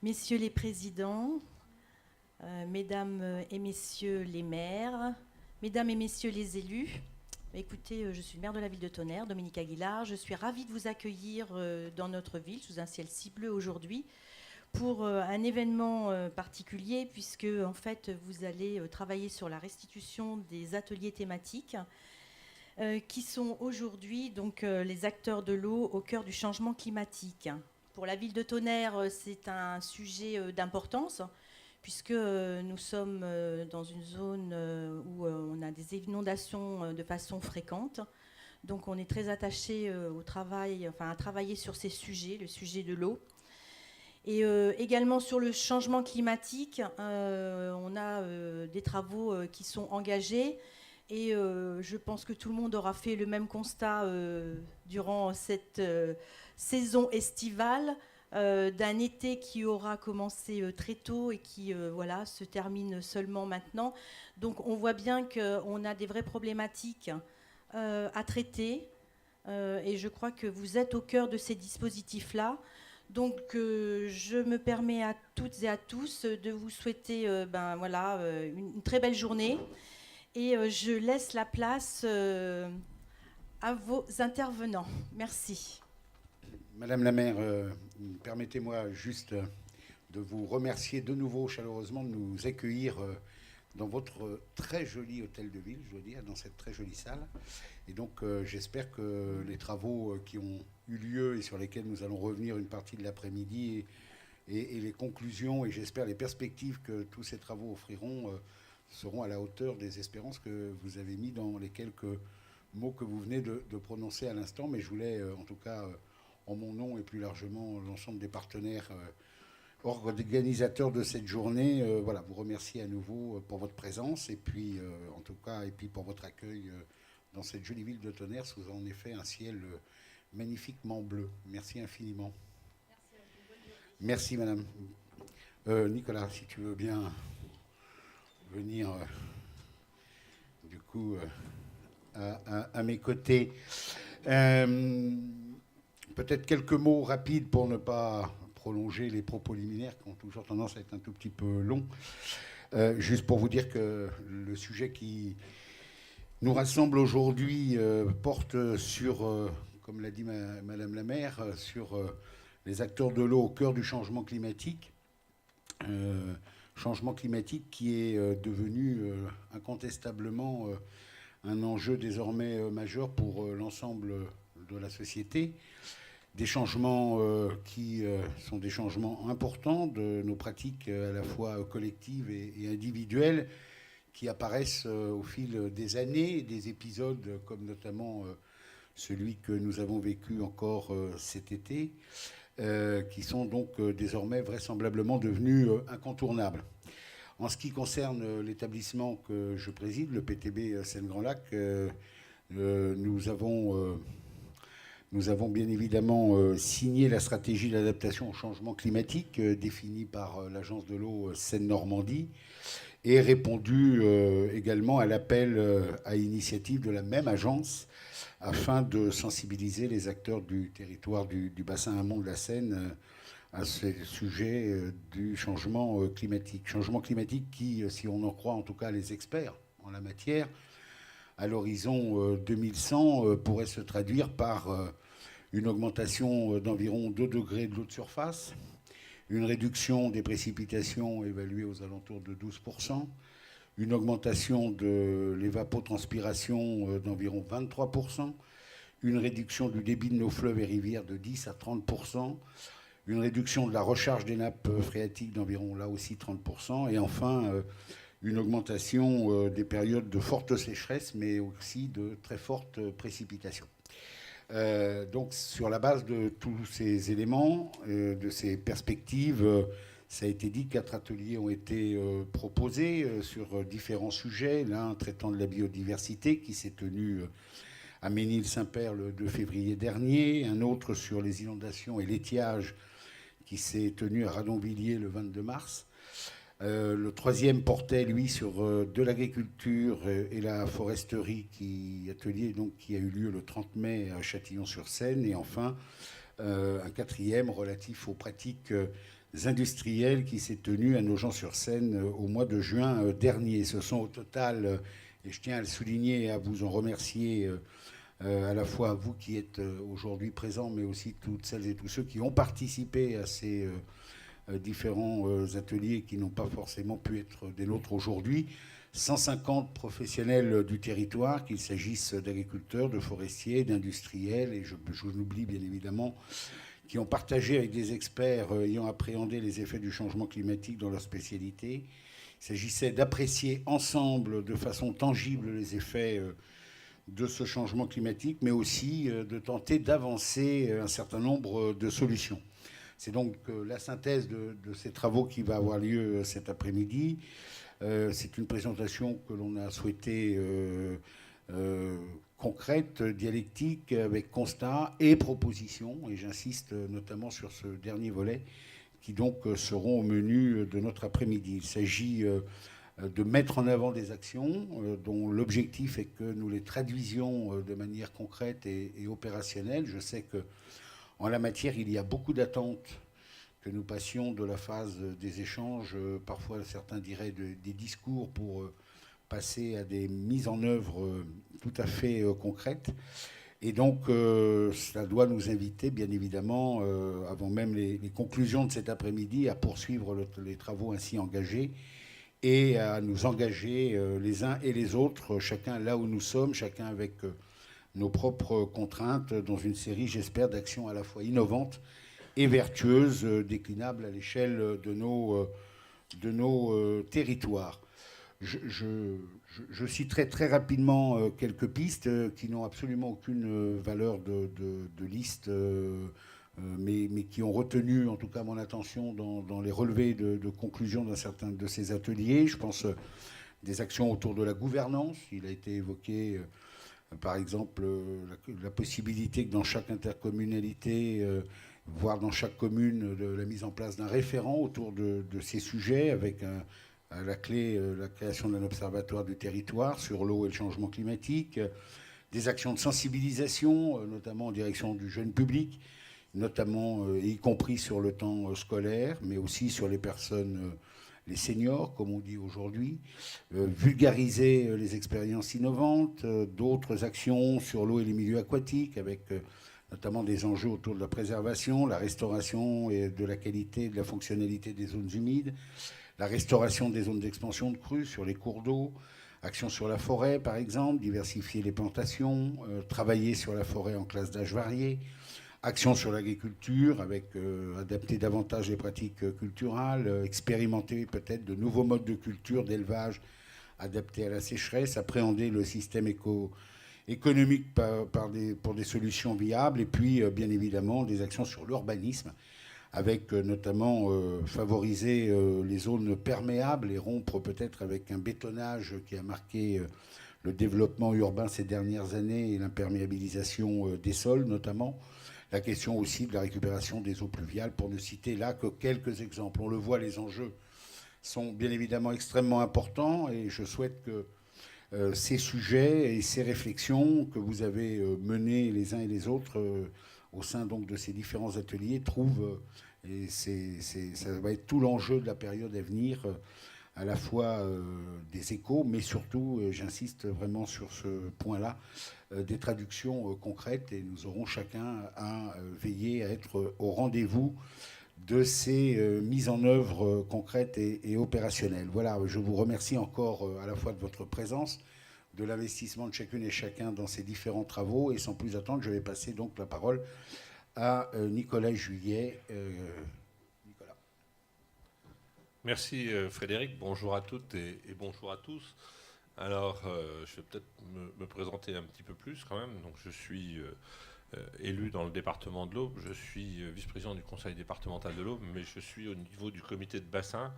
Messieurs les présidents, mesdames et messieurs les maires, mesdames et messieurs les élus, écoutez, je suis le maire de la ville de Tonnerre, Dominique Aguilar. Je suis ravie de vous accueillir dans notre ville, sous un ciel si bleu aujourd'hui, pour un événement particulier, puisque en fait, vous allez travailler sur la restitution des ateliers thématiques qui sont aujourd'hui donc les acteurs de l'eau au cœur du changement climatique. Pour la ville de Tonnerre, c'est un sujet d'importance, puisque nous sommes dans une zone où on a des inondations de façon fréquente. Donc on est très attaché au travail, enfin à travailler sur ces sujets, le sujet de l'eau. Et également sur le changement climatique, on a des travaux qui sont engagés. Et je pense que tout le monde aura fait le même constat durant cette saison estivale, d'un été qui aura commencé très tôt et qui voilà, se termine seulement maintenant. Donc on voit bien qu'on a des vraies problématiques à traiter. Et je crois que vous êtes au cœur de ces dispositifs-là. Donc je me permets à toutes et à tous de vous souhaiter voilà, une très belle journée. Et je laisse la place à vos intervenants. Merci. Madame la maire, permettez-moi juste de vous remercier de nouveau chaleureusement de nous accueillir dans votre très joli hôtel de ville, je dois dire, dans cette très jolie salle. Et donc j'espère que les travaux qui ont eu lieu et sur lesquels nous allons revenir une partie de l'après-midi et les conclusions et j'espère les perspectives que tous ces travaux offriront seront à la hauteur des espérances que vous avez mis dans les quelques mots que vous venez de prononcer à l'instant. Mais je voulais en tout cas en mon nom et plus largement l'ensemble des partenaires organisateurs de cette journée, voilà, vous remercier à nouveau pour votre présence et puis en tout cas et puis pour votre accueil dans cette jolie ville de Tonnerre sous en effet un ciel magnifiquement bleu. Merci infiniment. Merci madame. Nicolas, si tu veux bien venir du coup à mes côtés. Peut-être quelques mots rapides pour ne pas prolonger les propos liminaires qui ont toujours tendance à être un tout petit peu longs. Juste pour vous dire que le sujet qui nous rassemble aujourd'hui porte sur, comme l'a dit Madame la maire, sur les acteurs de l'eau au cœur du changement climatique. Changement climatique qui est devenu incontestablement un enjeu désormais majeur pour l'ensemble de la société. Des changements qui sont des changements importants de nos pratiques à la fois collectives et individuelles qui apparaissent au fil des années, des épisodes comme notamment celui que nous avons vécu encore cet été, qui sont donc désormais vraisemblablement devenus incontournables. En ce qui concerne l'établissement que je préside, le PTB Seine-Grand Lac, nous avons bien évidemment signé la stratégie d'adaptation au changement climatique définie par l'agence de l'eau Seine-Normandie et répondu également à l'appel à initiative de la même agence afin de sensibiliser les acteurs du territoire du bassin amont de la Seine à ce sujet du changement climatique. Changement climatique qui, si on en croit en tout cas les experts en la matière, à l'horizon 2100 pourrait se traduire par une augmentation d'environ 2 degrés de l'eau de surface, une réduction des précipitations évaluée aux alentours de 12%, une augmentation de l'évapotranspiration d'environ 23%, une réduction du débit de nos fleuves et rivières de 10 à 30%, une réduction de la recharge des nappes phréatiques d'environ là aussi 30%, et enfin une augmentation des périodes de forte sécheresse, mais aussi de très fortes précipitations. Donc sur la base de tous ces éléments, de ces perspectives, ça a été dit, 4 ateliers ont été proposés sur différents sujets. L'un traitant de la biodiversité qui s'est tenu à Ménil-Saint-Père le 2 février dernier, un autre sur les inondations et l'étiage qui s'est tenu à Radonvilliers le 22 mars. Le troisième portait, lui, sur de l'agriculture et la foresterie, atelier donc, qui a eu lieu le 30 mai à Châtillon-sur-Seine. Et enfin, un quatrième relatif aux pratiques industriels qui s'est tenu à Nogent-sur-Seine au mois de juin dernier. Ce sont au total, et je tiens à le souligner et à vous en remercier, à la fois vous qui êtes aujourd'hui présents, mais aussi toutes celles et tous ceux qui ont participé à ces différents ateliers qui n'ont pas forcément pu être des nôtres aujourd'hui. 150 professionnels du territoire, qu'il s'agisse d'agriculteurs, de forestiers, d'industriels, et je vous oublie bien évidemment, qui ont partagé avec des experts ayant appréhendé les effets du changement climatique dans leur spécialité. Il s'agissait d'apprécier ensemble de façon tangible les effets de ce changement climatique, mais aussi de tenter d'avancer un certain nombre de solutions. C'est donc la synthèse de ces travaux qui va avoir lieu cet après-midi. C'est une présentation que l'on a souhaité concrète, dialectique, avec constats et propositions, et j'insiste notamment sur ce dernier volet, qui donc seront au menu de notre après-midi. Il s'agit de mettre en avant des actions dont l'objectif est que nous les traduisions de manière concrète et opérationnelle. Je sais qu'en la matière, il y a beaucoup d'attentes que nous passions de la phase des échanges, parfois certains diraient des discours, pour passer à des mises en œuvre tout à fait concrètes. Et donc, ça doit nous inviter, bien évidemment, avant même les conclusions de cet après-midi, à poursuivre les travaux ainsi engagés et à nous engager les uns et les autres, chacun là où nous sommes, chacun avec nos propres contraintes, dans une série, j'espère, d'actions à la fois innovantes et vertueuses, déclinables à l'échelle de nos territoires. Je citerai très rapidement quelques pistes qui n'ont absolument aucune valeur de liste, mais qui ont retenu en tout cas mon attention dans les relevés de conclusion d'un certain de ces ateliers. Je pense des actions autour de la gouvernance. Il a été évoqué par exemple la possibilité que dans chaque intercommunalité, voire dans chaque commune, la mise en place d'un référent autour de ces sujets, avec à la clé la création d'un observatoire du territoire sur l'eau et le changement climatique, des actions de sensibilisation, notamment en direction du jeune public, notamment y compris sur le temps scolaire, mais aussi sur les personnes, les seniors, comme on dit aujourd'hui, vulgariser les expériences innovantes, d'autres actions sur l'eau et les milieux aquatiques, avec notamment des enjeux autour de la préservation, la restauration et de la qualité et de la fonctionnalité des zones humides, la restauration des zones d'expansion de crues sur les cours d'eau, action sur la forêt par exemple, diversifier les plantations, travailler sur la forêt en classes d'âge variées, action sur l'agriculture avec adapter davantage les pratiques culturales, expérimenter peut-être de nouveaux modes de culture, d'élevage adaptés à la sécheresse, appréhender le système économique pour des solutions viables, et puis bien évidemment des actions sur l'urbanisme, avec notamment favoriser les zones perméables et rompre peut-être avec un bétonnage qui a marqué le développement urbain ces dernières années et l'imperméabilisation des sols notamment. La question aussi de la récupération des eaux pluviales, pour ne citer là que quelques exemples. On le voit, les enjeux sont bien évidemment extrêmement importants, et je souhaite que ces sujets et ces réflexions que vous avez menées les uns et les autres au sein donc de ces différents ateliers trouvent, et ça va être tout l'enjeu de la période à venir, à la fois des échos, mais surtout, j'insiste vraiment sur ce point-là, des traductions concrètes, et nous aurons chacun à veiller à être au rendez-vous de ces mises en œuvre concrètes et opérationnelles. Voilà, je vous remercie encore à la fois de votre présence, de l'investissement de chacune et chacun dans ces différents travaux, et sans plus attendre, je vais passer donc la parole à Nicolas Juillet. Nicolas. Merci Frédéric, bonjour à toutes et bonjour à tous. Alors, je vais peut-être me présenter un petit peu plus quand même. Donc, je suis élu dans le département de l'Aube. Je suis vice-président du conseil départemental de l'Aube, mais je suis au niveau du comité de bassin,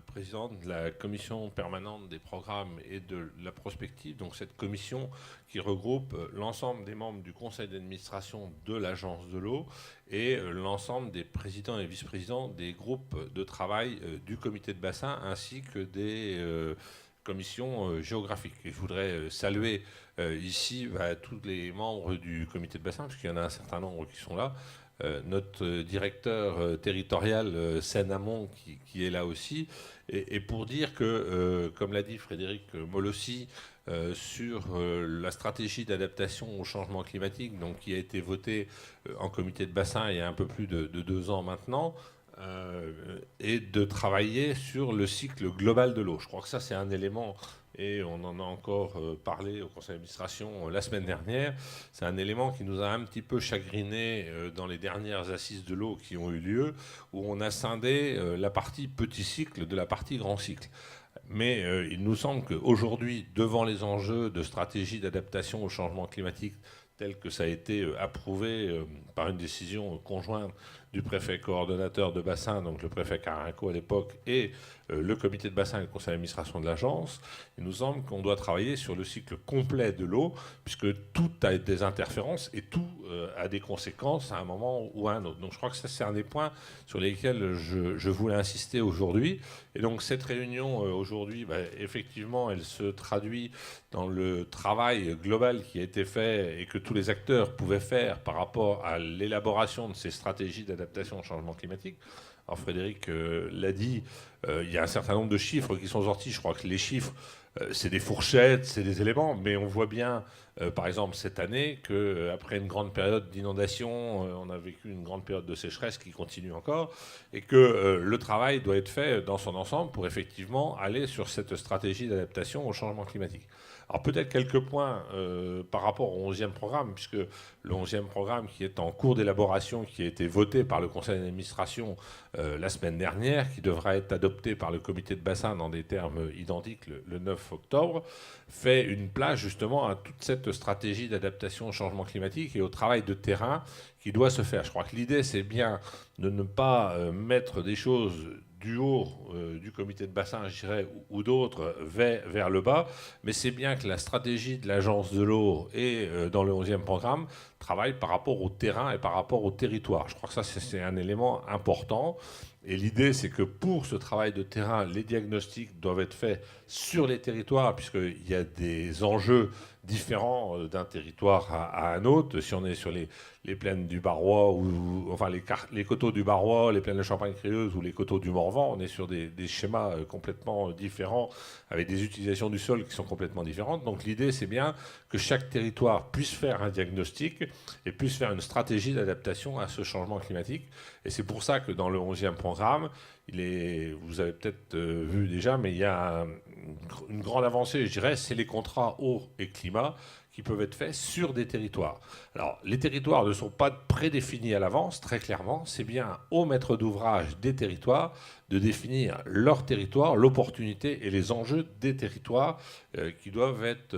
président de la commission permanente des programmes et de la prospective. Donc, cette commission qui regroupe l'ensemble des membres du conseil d'administration de l'agence de l'eau et l'ensemble des présidents et vice-présidents des groupes de travail du comité de bassin, ainsi que des commission géographique. Et je voudrais saluer ici tous les membres du comité de bassin, parce qu'il y en a un certain nombre qui sont là, notre directeur territorial Seine-Amont qui est là aussi, et pour dire que, comme l'a dit Frédéric Molossi, sur la stratégie d'adaptation au changement climatique, donc, qui a été votée en comité de bassin il y a un peu plus de 2 ans maintenant, et de travailler sur le cycle global de l'eau. Je crois que ça, c'est un élément, et on en a encore parlé au conseil d'administration la semaine dernière, c'est un élément qui nous a un petit peu chagriné dans les dernières assises de l'eau qui ont eu lieu, où on a scindé la partie petit cycle de la partie grand cycle. Mais il nous semble qu'aujourd'hui, devant les enjeux de stratégie d'adaptation au changement climatique, tel que ça a été approuvé par une décision conjointe du préfet coordonnateur de bassin, donc le préfet Carinco à l'époque, et le comité de bassin et le conseil d'administration de l'agence, il nous semble qu'on doit travailler sur le cycle complet de l'eau, puisque tout a des interférences et tout a des conséquences à un moment ou à un autre. Donc je crois que ça, c'est un des points sur lesquels je voulais insister aujourd'hui. Et donc cette réunion aujourd'hui, effectivement, elle se traduit dans le travail global qui a été fait et que tous les acteurs pouvaient faire par rapport à l'élaboration de ces stratégies d'adaptation au changement climatique. Alors Frédéric l'a dit, il y a un certain nombre de chiffres qui sont sortis. Je crois que les chiffres, c'est des fourchettes, c'est des éléments, mais on voit bien, par exemple, cette année, qu'après une grande période d'inondation, on a vécu une grande période de sécheresse qui continue encore, et que le travail doit être fait dans son ensemble pour effectivement aller sur cette stratégie d'adaptation au changement climatique. Alors peut-être quelques points par rapport au 11e programme, puisque le 11e programme qui est en cours d'élaboration, qui a été voté par le conseil d'administration la semaine dernière, qui devra être adopté par le comité de bassin dans des termes identiques le 9 octobre, fait une place justement à toute cette stratégie d'adaptation au changement climatique et au travail de terrain qui doit se faire. Je crois que l'idée, c'est bien de ne pas mettre des choses du haut du comité de bassin, je dirais, ou d'autres, vers le bas. Mais c'est bien que la stratégie de l'agence de l'eau et dans le 11e programme travaille par rapport au terrain et par rapport au territoire. Je crois que ça, c'est un élément important. Et l'idée, c'est que pour ce travail de terrain, les diagnostics doivent être faits sur les territoires, puisqu'il y a des enjeux différents d'un territoire à un autre. Si on est sur les plaines du Barrois, ou enfin les coteaux du Barrois, les plaines de Champagne-Crieuse ou les coteaux du Morvan, on est sur des schémas complètement différents, avec des utilisations du sol qui sont complètement différentes. Donc l'idée, c'est bien que chaque territoire puisse faire un diagnostic et puisse faire une stratégie d'adaptation à ce changement climatique. Et c'est pour ça que dans le 11e programme, vous avez peut-être vu déjà, mais il y a une grande avancée, je dirais, c'est les contrats eau et climat qui peuvent être faits sur des territoires. Alors, les territoires ne sont pas prédéfinis à l'avance, très clairement. C'est bien au maître d'ouvrage des territoires de définir leur territoire, l'opportunité et les enjeux des territoires qui doivent être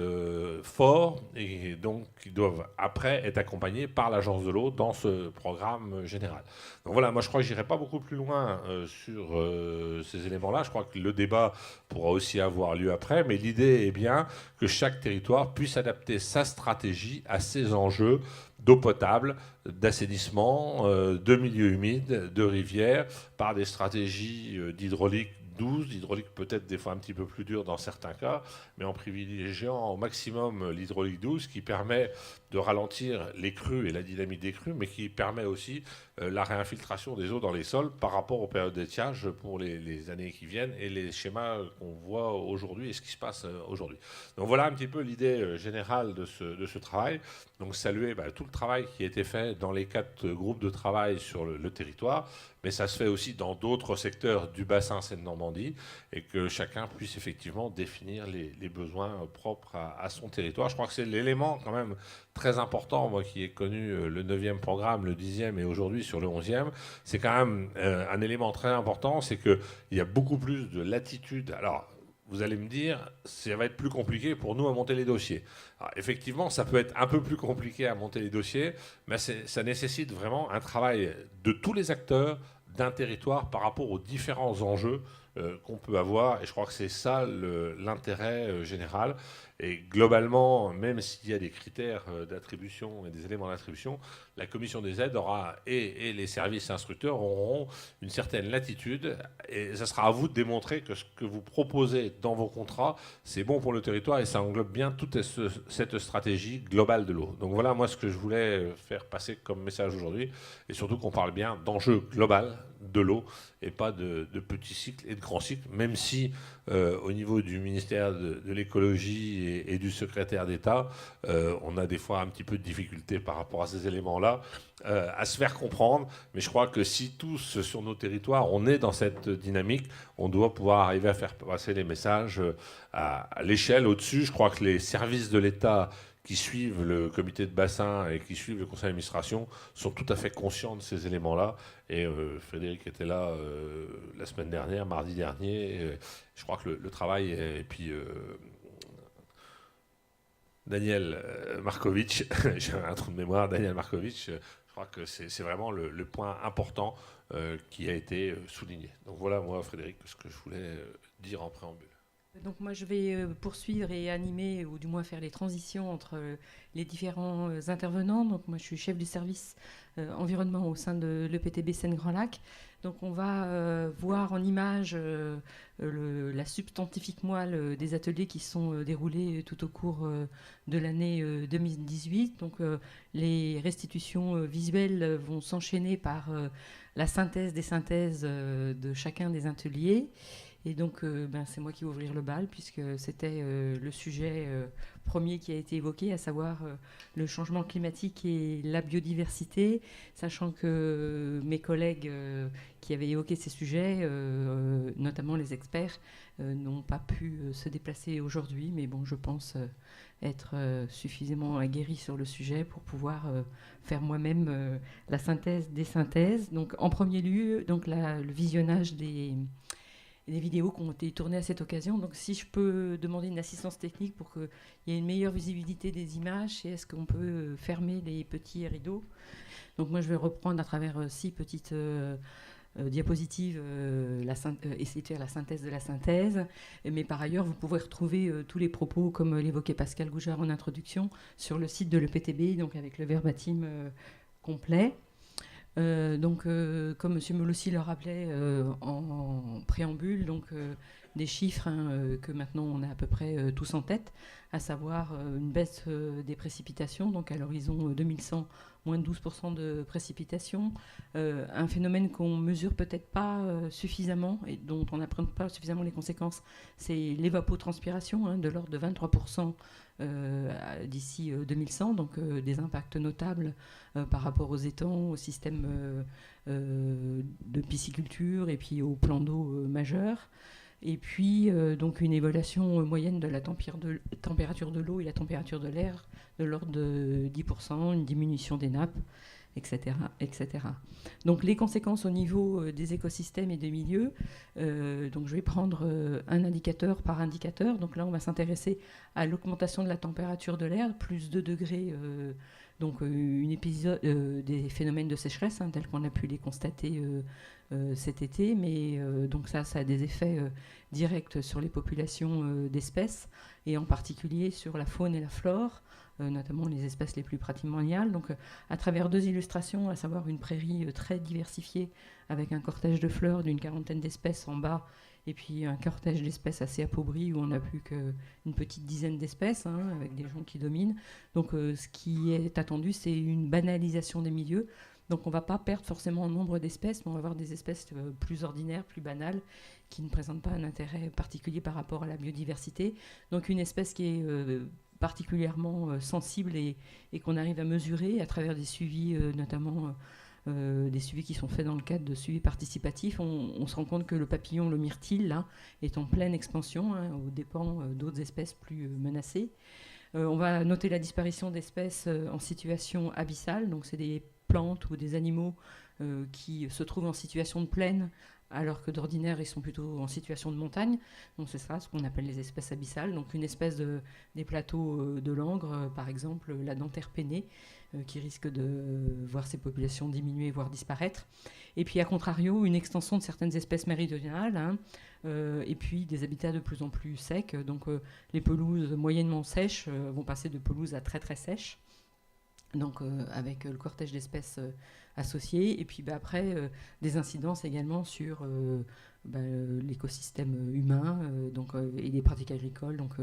forts et donc qui doivent après être accompagnés par l'agence de l'eau dans ce programme général. Donc voilà, moi je crois que je n'irai pas beaucoup plus loin sur ces éléments-là. Je crois que le débat pourra aussi avoir lieu après, mais l'idée est bien que chaque territoire puisse adapter sa stratégie à ses enjeux d'eau potable, d'assainissement, de milieux humides, de rivières, par des stratégies d'hydraulique douce, d'hydraulique peut-être des fois un petit peu plus dure dans certains cas, mais en privilégiant au maximum l'hydraulique douce qui permet de ralentir les crues et la dynamique des crues, mais qui permet aussi la réinfiltration des eaux dans les sols par rapport aux périodes d'étiage pour les années qui viennent et les schémas qu'on voit aujourd'hui et ce qui se passe aujourd'hui. Donc voilà un petit peu l'idée générale de ce travail. Donc saluer tout le travail qui a été fait dans les 4 groupes de travail sur le territoire, mais ça se fait aussi dans d'autres secteurs du bassin Seine-Normandie et que chacun puisse effectivement définir les besoins propres à son territoire. Je crois que c'est l'élément quand même très important, moi qui ai connu le 9e programme, le 10e et aujourd'hui sur le 11e, c'est quand même un élément très important, c'est qu'il y a beaucoup plus de latitude. Alors, vous allez me dire, ça va être plus compliqué pour nous à monter les dossiers. Alors, effectivement, ça peut être un peu plus compliqué à monter les dossiers, mais ça nécessite vraiment un travail de tous les acteurs d'un territoire par rapport aux différents enjeux qu'on peut avoir. Et je crois que c'est ça l'intérêt général. Et globalement, même s'il y a des critères d'attribution et des éléments d'attribution, la commission des aides aura, et les services instructeurs auront une certaine latitude, et ça sera à vous de démontrer que ce que vous proposez dans vos contrats, c'est bon pour le territoire et ça englobe bien toute cette stratégie globale de l'eau. Donc voilà, moi, ce que je voulais faire passer comme message aujourd'hui, et surtout qu'on parle bien d'enjeu global de l'eau et pas de petits cycles et de grands cycles, même si au niveau du ministère de l'écologie et du secrétaire d'État, on a des fois un petit peu de difficulté par rapport à ces éléments-là, à se faire comprendre. Mais je crois que si tous sur nos territoires, on est dans cette dynamique, on doit pouvoir arriver à faire passer les messages à l'échelle au-dessus. Je crois que les services de l'État qui suivent le comité de bassin et qui suivent le conseil d'administration sont tout à fait conscients de ces éléments-là. Et Frédéric était là la semaine dernière, mardi dernier. Je crois que le travail, et puis Daniel Markovitch, j'ai un trou de mémoire, Daniel Markovitch, je crois que c'est vraiment le point important qui a été souligné. Donc voilà, moi, Frédéric, ce que je voulais dire en préambule. Donc moi je vais poursuivre et animer ou du moins faire les transitions entre les différents intervenants. Donc moi je suis chef du service environnement au sein de l'EPTB Seine-Grand Lac. Donc on va voir en image la substantifique moelle des ateliers qui sont déroulés tout au cours de l'année 2018. Donc les restitutions visuelles vont s'enchaîner par la synthèse des synthèses de chacun des ateliers. Et donc, c'est moi qui vais ouvrir le bal, puisque c'était le sujet premier qui a été évoqué, à savoir le changement climatique et la biodiversité, sachant que mes collègues qui avaient évoqué ces sujets, notamment les experts, n'ont pas pu se déplacer aujourd'hui, mais bon, je pense être suffisamment aguerri sur le sujet pour pouvoir faire moi-même la synthèse des synthèses. Donc, en premier lieu, donc, le visionnage des vidéos qui ont été tournées à cette occasion. Donc si je peux demander une assistance technique pour qu'il y ait une meilleure visibilité des images, et est-ce qu'on peut fermer les petits rideaux. Donc moi je vais reprendre à travers 6 petites diapositives, essayer de faire la synthèse de la synthèse. Mais par ailleurs, vous pouvez retrouver tous les propos, comme l'évoquait Pascal Goujard en introduction, sur le site de l'EPTB, donc avec le verbatim complet. Donc, comme M. Molossi le rappelait en préambule, donc, des chiffres que maintenant on a à peu près tous en tête, à savoir une baisse des précipitations, donc à l'horizon 2100, moins de 12% de précipitations, un phénomène qu'on ne mesure peut-être pas suffisamment et dont on n'apprend pas suffisamment les conséquences, c'est l'évapotranspiration, de l'ordre de 23% d'ici 2100, donc des impacts notables par rapport aux étangs, au système de pisciculture et puis aux plans d'eau majeurs. Et puis donc une évaluation moyenne de la température de l'eau et la température de l'air de l'ordre de 10%, une diminution des nappes, etc., etc. Donc les conséquences au niveau des écosystèmes et des milieux, donc je vais prendre un indicateur par indicateur. Donc là on va s'intéresser à l'augmentation de la température de l'air, plus 2 degrés, donc une épisode des phénomènes de sécheresse, tels qu'on a pu les constater cet été, mais donc ça a des effets directs sur les populations d'espèces, et en particulier sur la faune et la flore, notamment les espèces les plus patrimoniales. Donc à travers 2 illustrations, à savoir une prairie très diversifiée avec un cortège de fleurs d'une 40aine d'espèces en bas, et puis un cortège d'espèces assez appauvri où on n'a plus qu'une petite dizaine d'espèces, avec des gens qui dominent. Donc ce qui est attendu, c'est une banalisation des milieux. Donc on ne va pas perdre forcément en nombre d'espèces, mais on va avoir des espèces plus ordinaires, plus banales, qui ne présentent pas un intérêt particulier par rapport à la biodiversité. Donc une espèce qui est particulièrement sensible et qu'on arrive à mesurer à travers des suivis, notamment des suivis qui sont faits dans le cadre de suivis participatifs. On se rend compte que le papillon, le myrtille, là, est en pleine expansion, aux dépens d'autres espèces plus menacées. On va noter la disparition d'espèces en situation abyssale, donc c'est des plantes ou des animaux qui se trouvent en situation de plaine, alors que d'ordinaire, ils sont plutôt en situation de montagne. Donc c'est ça, ce qu'on appelle les espèces abyssales. Donc une espèce des plateaux de Langres, par exemple, la dentaire peinée, qui risque de voir ses populations diminuer, voire disparaître. Et puis, à contrario, une extension de certaines espèces méridionales, et puis des habitats de plus en plus secs. Donc les pelouses moyennement sèches vont passer de pelouses à très très sèches. donc avec le cortège d'espèces associées, et puis après des incidences également sur l'écosystème humain et des pratiques agricoles, donc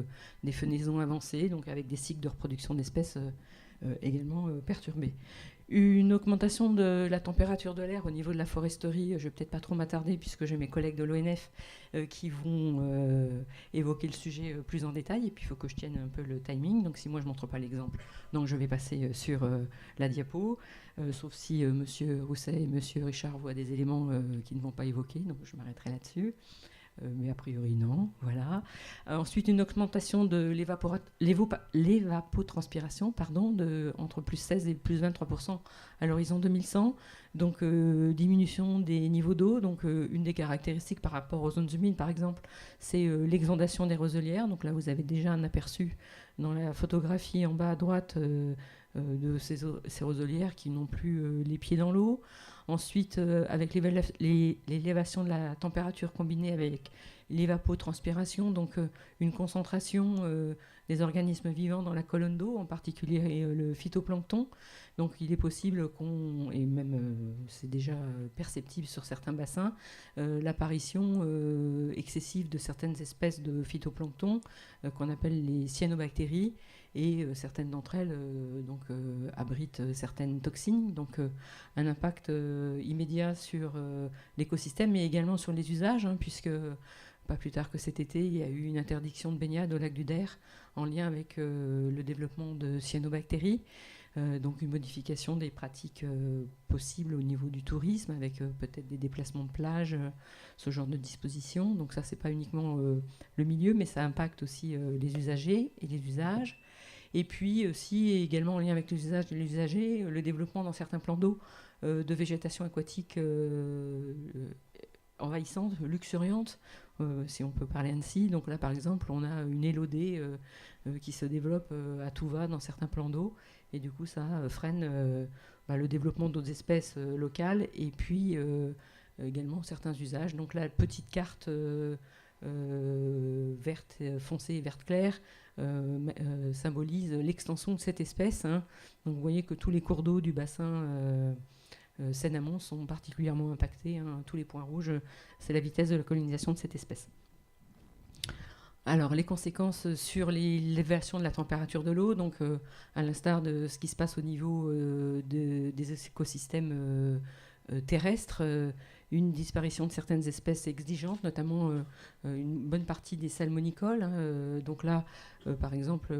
des fenaisons avancées, donc avec des cycles de reproduction d'espèces également perturbés. Une augmentation de la température de l'air au niveau de la foresterie, je ne vais peut-être pas trop m'attarder puisque j'ai mes collègues de l'ONF qui vont évoquer le sujet plus en détail, et puis il faut que je tienne un peu le timing, donc si moi je ne montre pas l'exemple, donc je vais passer sur la diapo, sauf si Monsieur Rousset et Monsieur Richard voient des éléments qui ne vont pas évoquer, donc je m'arrêterai là-dessus. Mais a priori non, voilà. Ensuite, une augmentation de l'évapotranspiration, entre plus 16 et plus 23% à l'horizon 2100. Donc, diminution des niveaux d'eau. Donc, une des caractéristiques par rapport aux zones humides, par exemple, c'est l'exondation des roselières. Donc là, vous avez déjà un aperçu dans la photographie en bas à droite de ces roselières qui n'ont plus les pieds dans l'eau. Ensuite, avec l'élévation de la température combinée avec l'évapotranspiration, donc une concentration des organismes vivants dans la colonne d'eau, en particulier le phytoplancton. Donc il est possible et même c'est déjà perceptible sur certains bassins, l'apparition excessive de certaines espèces de phytoplancton qu'on appelle les cyanobactéries, et certaines d'entre elles abritent certaines toxines, donc un impact immédiat sur l'écosystème, mais également sur les usages, puisque pas plus tard que cet été, il y a eu une interdiction de baignade au lac du Der en lien avec le développement de cyanobactéries, donc une modification des pratiques possibles au niveau du tourisme, avec peut-être des déplacements de plage, ce genre de dispositions. Donc ça, c'est pas uniquement le milieu, mais ça impacte aussi les usagers et les usages. Et puis aussi, également en lien avec les usages et les usagers, le développement dans certains plans d'eau de végétation aquatique envahissante, luxuriante, si on peut parler ainsi. Donc là, par exemple, on a une élodée qui se développe à tout va dans certains plans d'eau, et du coup, ça freine le développement d'autres espèces locales, et puis également certains usages. Donc là, petite carte verte foncée et verte claire symbolise l'extension de cette espèce. Donc vous voyez que tous les cours d'eau du bassin Seine-Amont sont particulièrement impactés. Tous les points rouges, c'est la vitesse de la colonisation de cette espèce. Alors, les conséquences sur l'élévation de la température de l'eau, donc à l'instar de ce qui se passe au niveau des écosystèmes terrestres, une disparition de certaines espèces exigeantes, notamment une bonne partie des salmonicoles. Donc là, par exemple,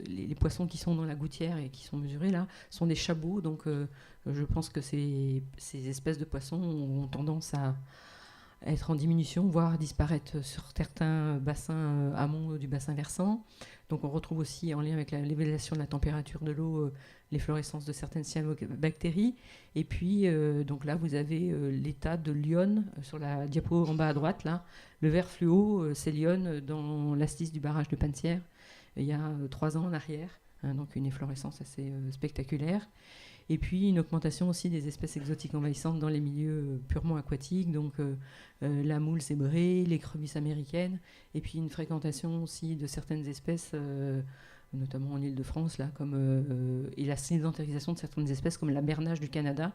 les poissons qui sont dans la gouttière et qui sont mesurés là sont des chabots. Donc je pense que ces espèces de poissons ont tendance à être en diminution, voire disparaître sur certains bassins amont du bassin versant. Donc on retrouve aussi, en lien avec l'élévation de la température de l'eau, l'efflorescence de certaines cyanobactéries. Et puis, donc là, vous avez l'état de l'ione sur la diapo en bas à droite. Là, le vert fluo, c'est l'ione dans l'astis du barrage de Pansière, il y a 3 ans en arrière. Donc une efflorescence assez spectaculaire. Et puis une augmentation aussi des espèces exotiques envahissantes dans les milieux purement aquatiques, donc la moule zébrée, l'écrevisse américaine, et puis une fréquentation aussi de certaines espèces, notamment en Île-de-France, là, et la sédentarisation de certaines espèces comme la bernache du Canada,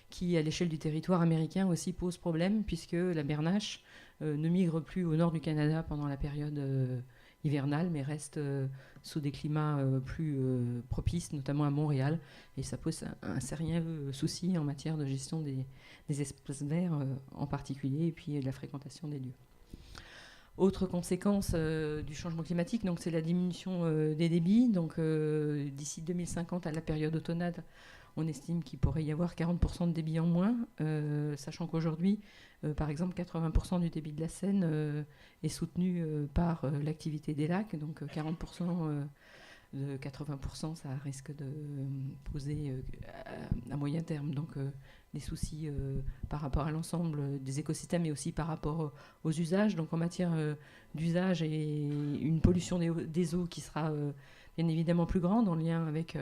qui à l'échelle du territoire américain aussi pose problème, puisque la bernache ne migre plus au nord du Canada pendant la période hivernale, mais reste sous des climats plus propices, notamment à Montréal, et ça pose un sérieux souci en matière de gestion des espaces verts en particulier, et puis de la fréquentation des lieux. Autre conséquence du changement climatique, donc c'est la diminution des débits. Donc d'ici 2050 à la période automnale, on estime qu'il pourrait y avoir 40% de débit en moins, sachant qu'aujourd'hui, par exemple, 80% du débit de la Seine est soutenu par l'activité des lacs, donc 40% de 80%, ça risque de poser à moyen terme donc des soucis par rapport à l'ensemble des écosystèmes, mais aussi par rapport aux usages. Donc en matière d'usage, et une pollution des eaux qui sera bien évidemment plus grande, en lien avec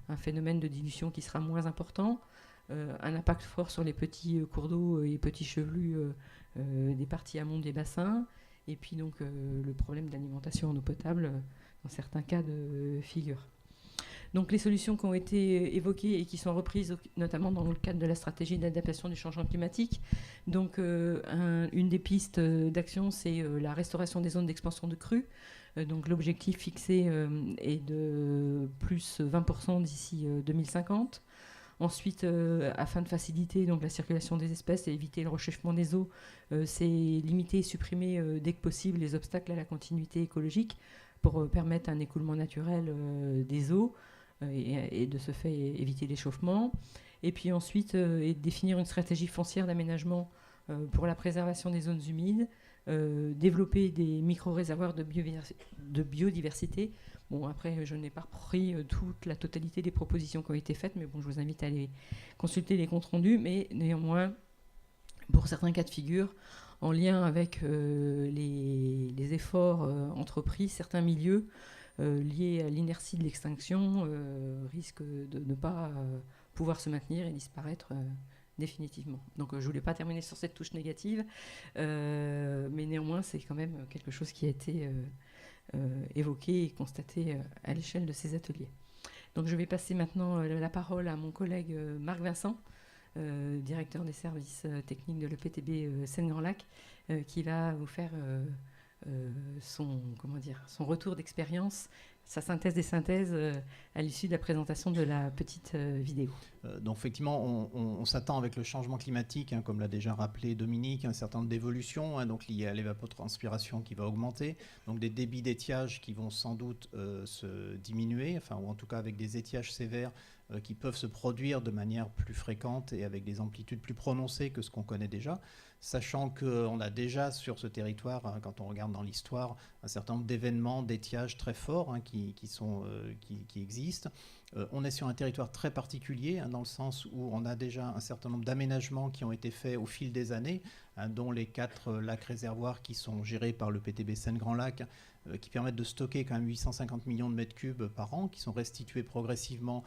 un phénomène de dilution qui sera moins important, un impact fort sur les petits cours d'eau et petits chevelus des parties amont des bassins, et puis donc le problème d'alimentation en eau potable dans certains cas de figure. Donc les solutions qui ont été évoquées et qui sont reprises notamment dans le cadre de la stratégie d'adaptation du changement climatique. Donc une des pistes d'action, c'est la restauration des zones d'expansion de crues. Donc l'objectif fixé est de plus 20% d'ici 2050. Ensuite, afin de faciliter donc, la circulation des espèces et éviter le réchauffement des eaux, c'est limiter et supprimer dès que possible les obstacles à la continuité écologique pour permettre un écoulement naturel des eaux et de ce fait éviter l'échauffement. Et puis ensuite, définir une stratégie foncière d'aménagement pour la préservation des zones humides, développer des micro-réservoirs de biodiversité. Bon, après, je n'ai pas repris toute la totalité des propositions qui ont été faites, mais bon, je vous invite à aller consulter les comptes rendus. Mais néanmoins, pour certains cas de figure, en lien avec les efforts entrepris, certains milieux liés à l'inertie de l'extinction risquent de ne pas pouvoir se maintenir et disparaître définitivement. Donc je ne voulais pas terminer sur cette touche négative, mais néanmoins, c'est quand même quelque chose qui a été évoqué et constaté à l'échelle de ces ateliers. Donc je vais passer maintenant la parole à mon collègue Marc Vincent, directeur des services techniques de l'EPTB Seine-Grand Lac, qui va vous faire son retour d'expérience, sa synthèse des synthèses à l'issue de la présentation de la petite vidéo. Donc effectivement, on s'attend avec le changement climatique, comme l'a déjà rappelé Dominique, un certain nombre d'évolutions donc liées à l'évapotranspiration qui va augmenter, donc des débits d'étiage qui vont sans doute se diminuer, ou en tout cas avec des étiages sévères qui peuvent se produire de manière plus fréquente et avec des amplitudes plus prononcées que ce qu'on connaît déjà, sachant qu'on a déjà sur ce territoire, quand on regarde dans l'histoire, un certain nombre d'événements d'étiage très forts qui existent. On est sur un territoire très particulier, dans le sens où on a déjà un certain nombre d'aménagements qui ont été faits au fil des années, dont les 4 lacs réservoirs qui sont gérés par le PTB Seine-Grand Lac, qui permettent de stocker quand même 850 millions de mètres cubes par an, qui sont restitués progressivement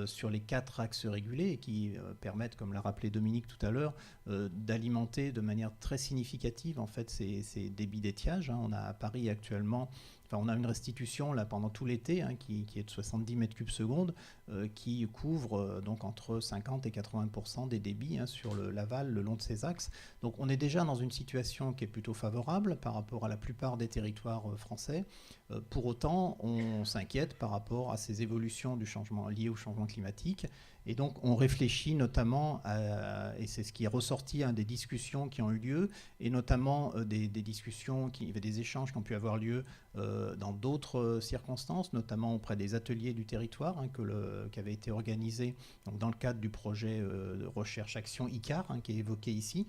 sur les 4 axes régulés et qui permettent, comme l'a rappelé Dominique tout à l'heure, d'alimenter de manière très significative en fait, ces débits d'étiage. On a à Paris actuellement, on a une restitution là, pendant tout l'été qui est de 70 mètres cubes secondes, qui couvre donc entre 50 et 80% des débits sur l'aval le long de ces axes. Donc on est déjà dans une situation qui est plutôt favorable par rapport à la plupart des territoires français. Pour autant, on s'inquiète par rapport à ces évolutions liées au changement climatique. Et donc, on réfléchit notamment, et c'est ce qui est ressorti des discussions qui ont eu lieu, et notamment des discussions, des échanges qui ont pu avoir lieu dans d'autres circonstances, notamment auprès des ateliers du territoire qui avaient été organisés donc, dans le cadre du projet de recherche-action ICAR, qui est évoqué ici,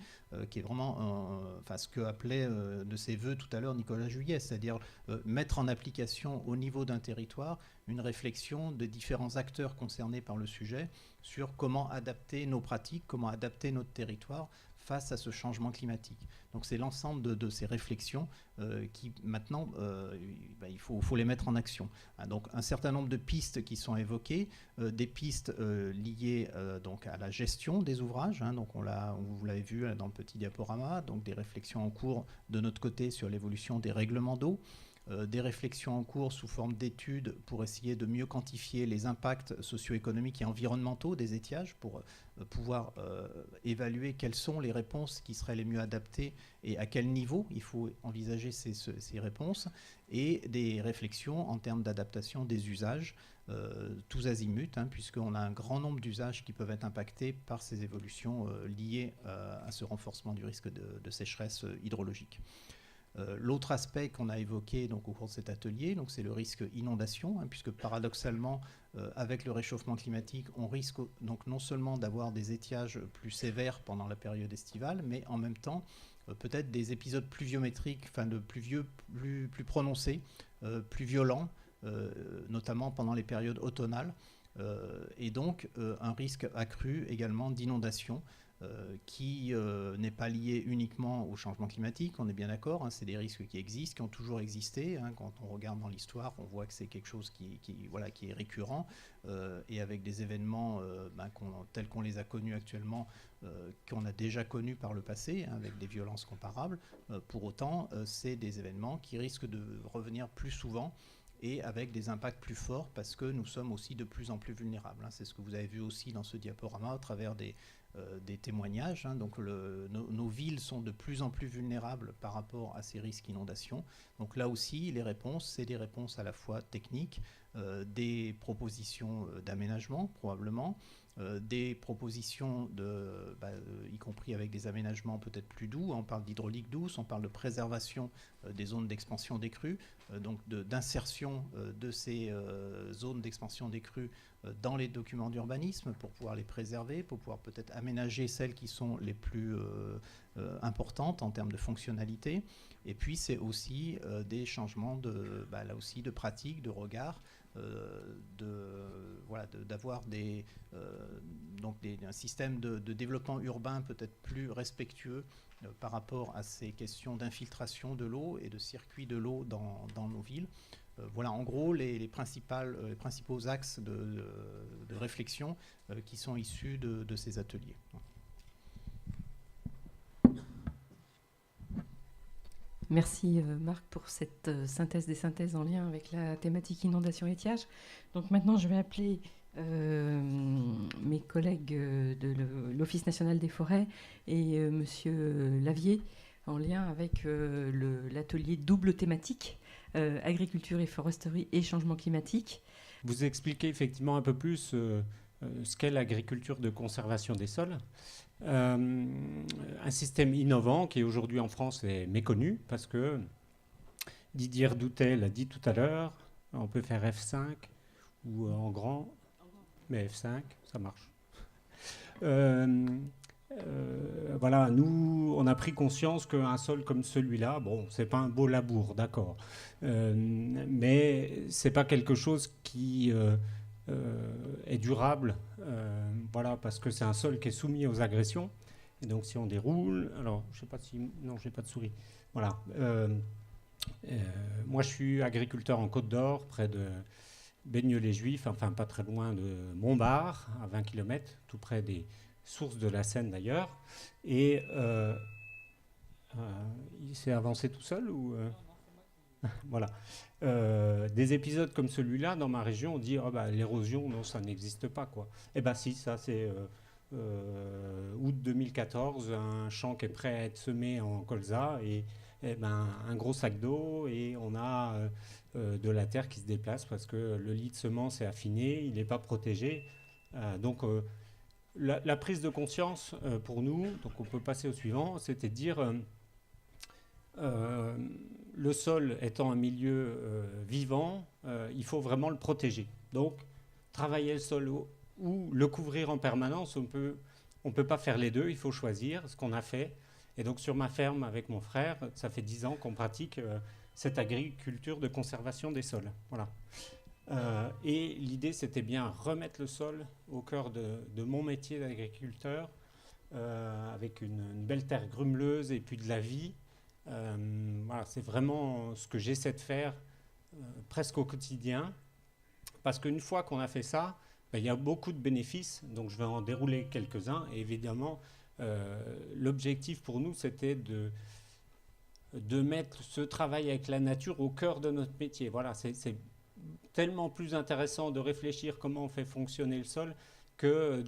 qui est vraiment ce que appelait de ses voeux tout à l'heure Nicolas Juillet, c'est-à-dire mettre en application au niveau d'un territoire une réflexion de différents acteurs concernés par le sujet sur comment adapter nos pratiques, comment adapter notre territoire face à ce changement climatique. Donc c'est l'ensemble de ces réflexions qui maintenant, il faut les mettre en action. Donc un certain nombre de pistes qui sont évoquées, des pistes liées donc à la gestion des ouvrages, donc vous l'avez vu dans le petit diaporama, donc des réflexions en cours de notre côté sur l'évolution des règlements d'eau, des réflexions en cours sous forme d'études pour essayer de mieux quantifier les impacts socio-économiques et environnementaux des étiages pour pouvoir évaluer quelles sont les réponses qui seraient les mieux adaptées et à quel niveau il faut envisager ces réponses, et des réflexions en termes d'adaptation des usages, tous azimuts, puisqu'on a un grand nombre d'usages qui peuvent être impactés par ces évolutions liées à ce renforcement du risque de sécheresse hydrologique. L'autre aspect qu'on a évoqué donc, au cours de cet atelier, donc, c'est le risque inondation, puisque paradoxalement, avec le réchauffement climatique, on risque donc, non seulement d'avoir des étiages plus sévères pendant la période estivale, mais en même temps, peut-être des épisodes pluviométriques, de pluvieux plus prononcés, plus violents, notamment pendant les périodes automnales, et donc un risque accru également d'inondation, qui n'est pas lié uniquement au changement climatique, on est bien d'accord, c'est des risques qui existent, qui ont toujours existé. Quand on regarde dans l'histoire, on voit que c'est quelque chose qui est récurrent, et avec des événements tels qu'on les a connus actuellement, qu'on a déjà connus par le passé, avec des violences comparables. Pour autant, c'est des événements qui risquent de revenir plus souvent et avec des impacts plus forts parce que nous sommes aussi de plus en plus vulnérables. C'est ce que vous avez vu aussi dans ce diaporama à travers des témoignages. Donc nos villes sont de plus en plus vulnérables par rapport à ces risques d'inondation. Donc là aussi, les réponses, c'est des réponses à la fois techniques, des propositions d'aménagement probablement, des propositions, y compris avec des aménagements peut-être plus doux. On parle d'hydraulique douce, on parle de préservation des zones d'expansion des crues, donc d'insertion de ces zones d'expansion des crues dans les documents d'urbanisme pour pouvoir les préserver, pour pouvoir peut-être aménager celles qui sont les plus importantes en termes de fonctionnalité. Et puis c'est aussi des changements là aussi de pratique, de regard, d'avoir un système de développement urbain peut-être plus respectueux par rapport à ces questions d'infiltration de l'eau et de circuit de l'eau dans nos villes. Voilà en gros les principaux axes de réflexion qui sont issus de ces ateliers. Merci Marc pour cette synthèse des synthèses en lien avec la thématique inondation et étiage. Donc maintenant je vais appeler mes collègues de l'Office national des forêts et Monsieur Lavier en lien avec l'atelier double thématique agriculture et foresterie et changement climatique. Vous expliquez effectivement un peu plus ce qu'est l'agriculture de conservation des sols. Un système innovant qui aujourd'hui en France est méconnu parce que Didier Doutet l'a dit tout à l'heure, on peut faire F5 ou en grand, mais F5, ça marche. Voilà, nous, on a pris conscience qu'un sol comme celui-là, bon, c'est pas un beau labour, d'accord, mais c'est pas quelque chose qui est durable, voilà, parce que c'est un sol qui est soumis aux agressions. Et donc, si on déroule, alors, je sais pas si, non, j'ai pas de souris. Voilà. Moi, je suis agriculteur en Côte d'Or, près de Baigneux-les-Juifs, enfin pas très loin de Montbard, à 20 km, tout près des sources de la Seine d'ailleurs. Et il s'est avancé tout seul ou voilà. Des épisodes comme celui-là, dans ma région, on dit oh, l'érosion, non, ça n'existe pas, quoi. Eh bien si, ça c'est août 2014, un champ qui est prêt à être semé en colza et un gros sac d'eau et on a de la terre qui se déplace parce que le lit de semence est affiné, il n'est pas protégé. Donc la prise de conscience pour nous, donc on peut passer au suivant, c'était de dire le sol étant un milieu vivant, il faut vraiment le protéger. Donc travailler le sol ou le couvrir en permanence, on peut pas faire les deux, il faut choisir ce qu'on a fait. Et donc sur ma ferme avec mon frère, ça fait 10 ans qu'on pratique cette agriculture de conservation des sols. Voilà. Et l'idée, c'était bien remettre le sol au cœur de mon métier d'agriculteur, avec une belle terre grumeleuse et puis de la vie. Voilà, c'est vraiment ce que j'essaie de faire presque au quotidien. Parce qu'une fois qu'on a fait ça, il y a beaucoup de bénéfices. Donc je vais en dérouler quelques-uns. Et évidemment, l'objectif pour nous, c'était de mettre ce travail avec la nature au cœur de notre métier. Voilà, c'est tellement plus intéressant de réfléchir comment on fait fonctionner le sol que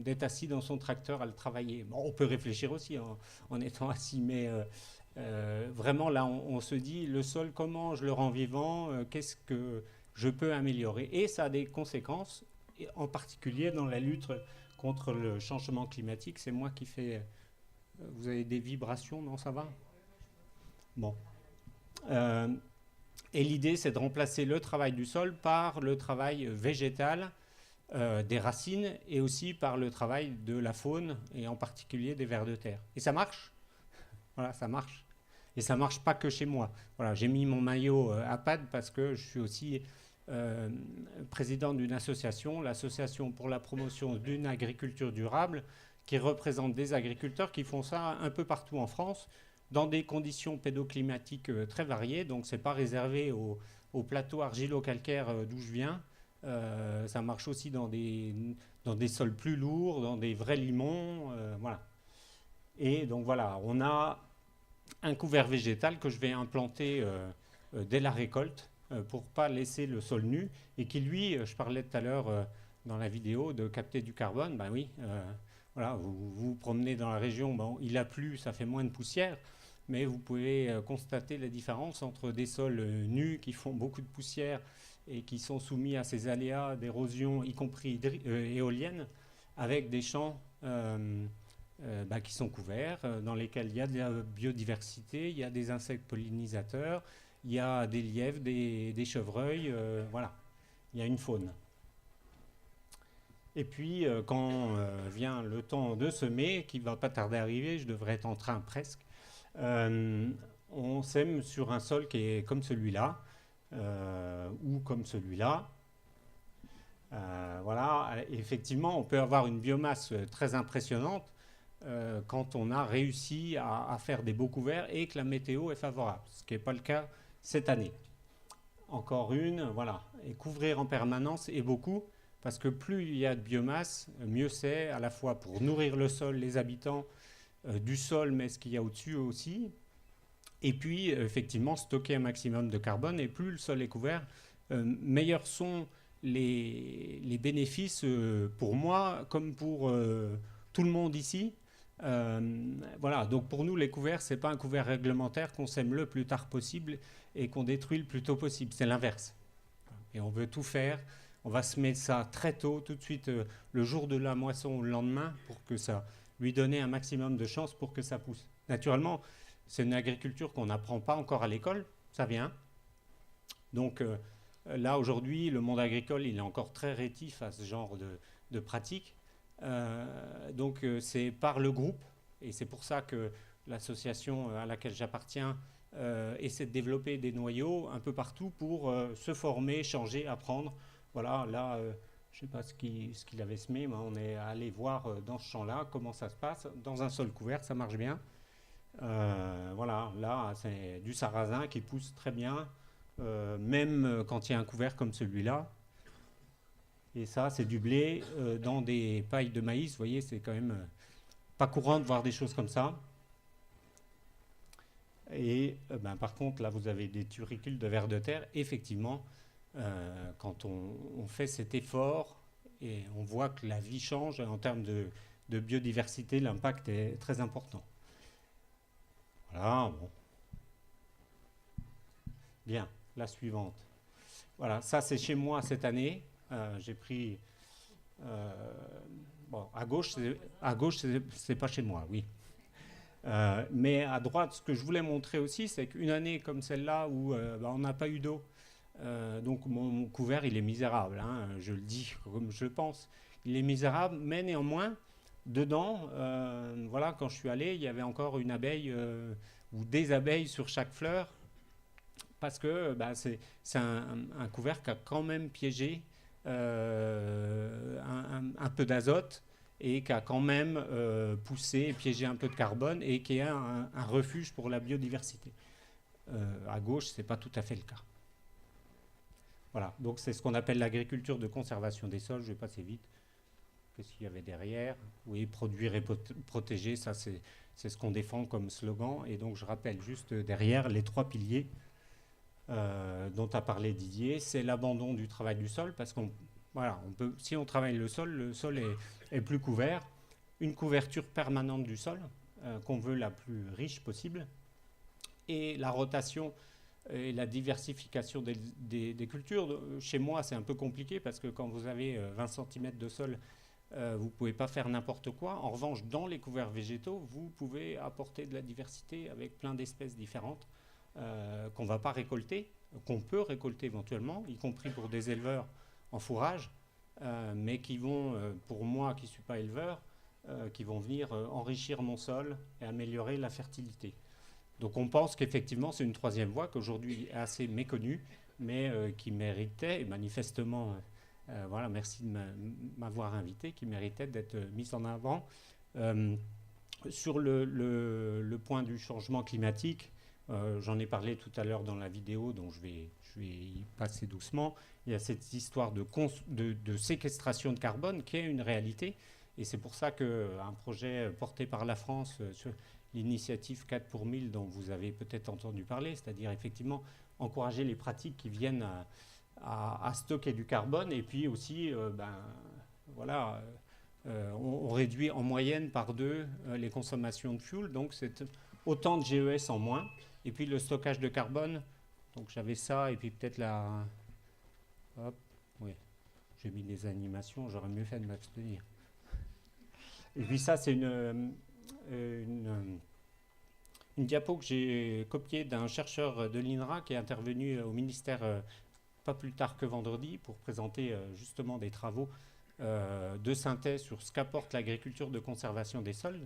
d'être assis dans son tracteur à le travailler. Bon, on peut réfléchir aussi en étant assis, mais vraiment là, on se dit, le sol, comment je le rends vivant, qu'est-ce que je peux améliorer? Et ça a des conséquences, en particulier dans la lutte contre le changement climatique. C'est moi qui fais... Vous avez des vibrations, non, ça va? Bon. Et l'idée, c'est de remplacer le travail du sol par le travail végétal des racines et aussi par le travail de la faune et en particulier des vers de terre. Et ça marche. Voilà, ça marche. Et ça ne marche pas que chez moi. Voilà, j'ai mis mon maillot APAD parce que je suis aussi président d'une association, l'association pour la promotion d'une agriculture durable, qui représente des agriculteurs qui font ça un peu partout en France, dans des conditions pédoclimatiques très variées. Donc, ce n'est pas réservé au plateau argilo-calcaire d'où je viens. Ça marche aussi dans des sols plus lourds, dans des vrais limons. Voilà. Et donc, voilà, on a un couvert végétal que je vais implanter dès la récolte. pour ne pas laisser le sol nu, et qui lui, je parlais tout à l'heure dans la vidéo de capter du carbone, ben oui, voilà, vous vous promenez dans la région, bon, il a plu, ça fait moins de poussière, mais vous pouvez constater la différence entre des sols nus qui font beaucoup de poussière et qui sont soumis à ces aléas d'érosion, y compris éolienne, avec des champs qui sont couverts, dans lesquels il y a de la biodiversité, il y a des insectes pollinisateurs, il y a des lièvres, des chevreuils, voilà, il y a une faune. Et puis, quand vient le temps de semer, qui ne va pas tarder à arriver, je devrais être en train presque, on sème sur un sol qui est comme celui-là, ou comme celui-là. Voilà, effectivement, on peut avoir une biomasse très impressionnante quand on a réussi à faire des beaux couverts et que la météo est favorable, ce qui n'est pas le cas cette année. Encore une, voilà, et couvrir en permanence et beaucoup, parce que plus il y a de biomasse, mieux c'est, à la fois pour nourrir le sol, les habitants du sol, mais ce qu'il y a au-dessus aussi. Et puis, effectivement, stocker un maximum de carbone. Et plus le sol est couvert, meilleurs sont les bénéfices pour moi, comme pour tout le monde ici. Voilà, donc pour nous, les couverts, ce n'est pas un couvert réglementaire qu'on sème le plus tard possible et qu'on détruit le plus tôt possible. C'est l'inverse. Et on veut tout faire. On va semer ça très tôt, tout de suite, le jour de la moisson ou le lendemain, pour que ça lui donne un maximum de chances pour que ça pousse. Naturellement, c'est une agriculture qu'on n'apprend pas encore à l'école, ça vient. Donc là, aujourd'hui, le monde agricole, il est encore très rétif à ce genre de pratiques. Donc c'est par le groupe, et c'est pour ça que l'association à laquelle j'appartiens essaie de développer des noyaux un peu partout pour se former, changer, apprendre. Voilà, là, je ne sais pas ce qu'il avait semé, mais on est allé voir dans ce champ-là comment ça se passe. Dans un sol couvert, ça marche bien. Voilà, là, c'est du sarrasin qui pousse très bien, même quand il y a un couvert comme celui-là. Et ça, c'est du blé dans des pailles de maïs. Vous voyez, c'est quand même pas courant de voir des choses comme ça. Et par contre, là, vous avez des turicules de vers de terre. Effectivement, quand on fait cet effort et on voit que la vie change en termes de biodiversité, l'impact est très important. Voilà, bon. Bien, la suivante. Voilà, ça c'est chez moi cette année. J'ai pris... bon, à gauche, c'est pas chez moi, oui. Mais à droite, ce que je voulais montrer aussi, c'est qu'une année comme celle-là où on n'a pas eu d'eau, donc mon couvert, il est misérable, hein, je le dis comme je le pense. Il est misérable, mais néanmoins, dedans, voilà, quand je suis allé, il y avait encore une abeille ou des abeilles sur chaque fleur, parce que c'est un couvert qui a quand même piégé un peu d'azote et qui a quand même poussé et piégé un peu de carbone et qui est un refuge pour la biodiversité. À gauche, ce n'est pas tout à fait le cas. Voilà, donc c'est ce qu'on appelle l'agriculture de conservation des sols. Je vais passer vite. Qu'est-ce qu'il y avait derrière? Oui, produire et protéger, ça c'est ce qu'on défend comme slogan. Et donc je rappelle juste derrière les 3 piliers dont a parlé Didier. C'est l'abandon du travail du sol, parce qu'on voilà, si on travaille le sol est plus couvert. Une couverture permanente du sol, qu'on veut la plus riche possible. Et la rotation et la diversification des cultures. Chez moi, c'est un peu compliqué parce que quand vous avez 20 cm de sol, vous ne pouvez pas faire n'importe quoi. En revanche, dans les couverts végétaux, vous pouvez apporter de la diversité avec plein d'espèces différentes qu'on ne va pas récolter, qu'on peut récolter éventuellement, y compris pour des éleveurs en fourrage, mais qui vont, pour moi qui ne suis pas éleveur, qui vont venir enrichir mon sol et améliorer la fertilité. Donc on pense qu'effectivement c'est une troisième voie qui aujourd'hui est assez méconnue, mais qui méritait, et manifestement, voilà, merci de m'avoir invité, qui méritait d'être mise en avant. Sur le point du changement climatique, j'en ai parlé tout à l'heure dans la vidéo, donc je vais y passer doucement. Il y a cette histoire de séquestration de carbone qui est une réalité, et c'est pour ça qu'un projet porté par la France l'initiative 4 pour 1000 dont vous avez peut-être entendu parler, c'est-à-dire effectivement encourager les pratiques qui viennent à stocker du carbone, et puis aussi, on réduit en moyenne par 2 les consommations de fuel, donc c'est autant de GES en moins. Et puis le stockage de carbone, donc j'avais ça, et puis peut-être j'ai mis des animations, j'aurais mieux fait de m'abstenir. Et puis ça, c'est une diapo que j'ai copiée d'un chercheur de l'INRA qui est intervenu au ministère pas plus tard que vendredi pour présenter justement des travaux de synthèse sur ce qu'apporte l'agriculture de conservation des sols.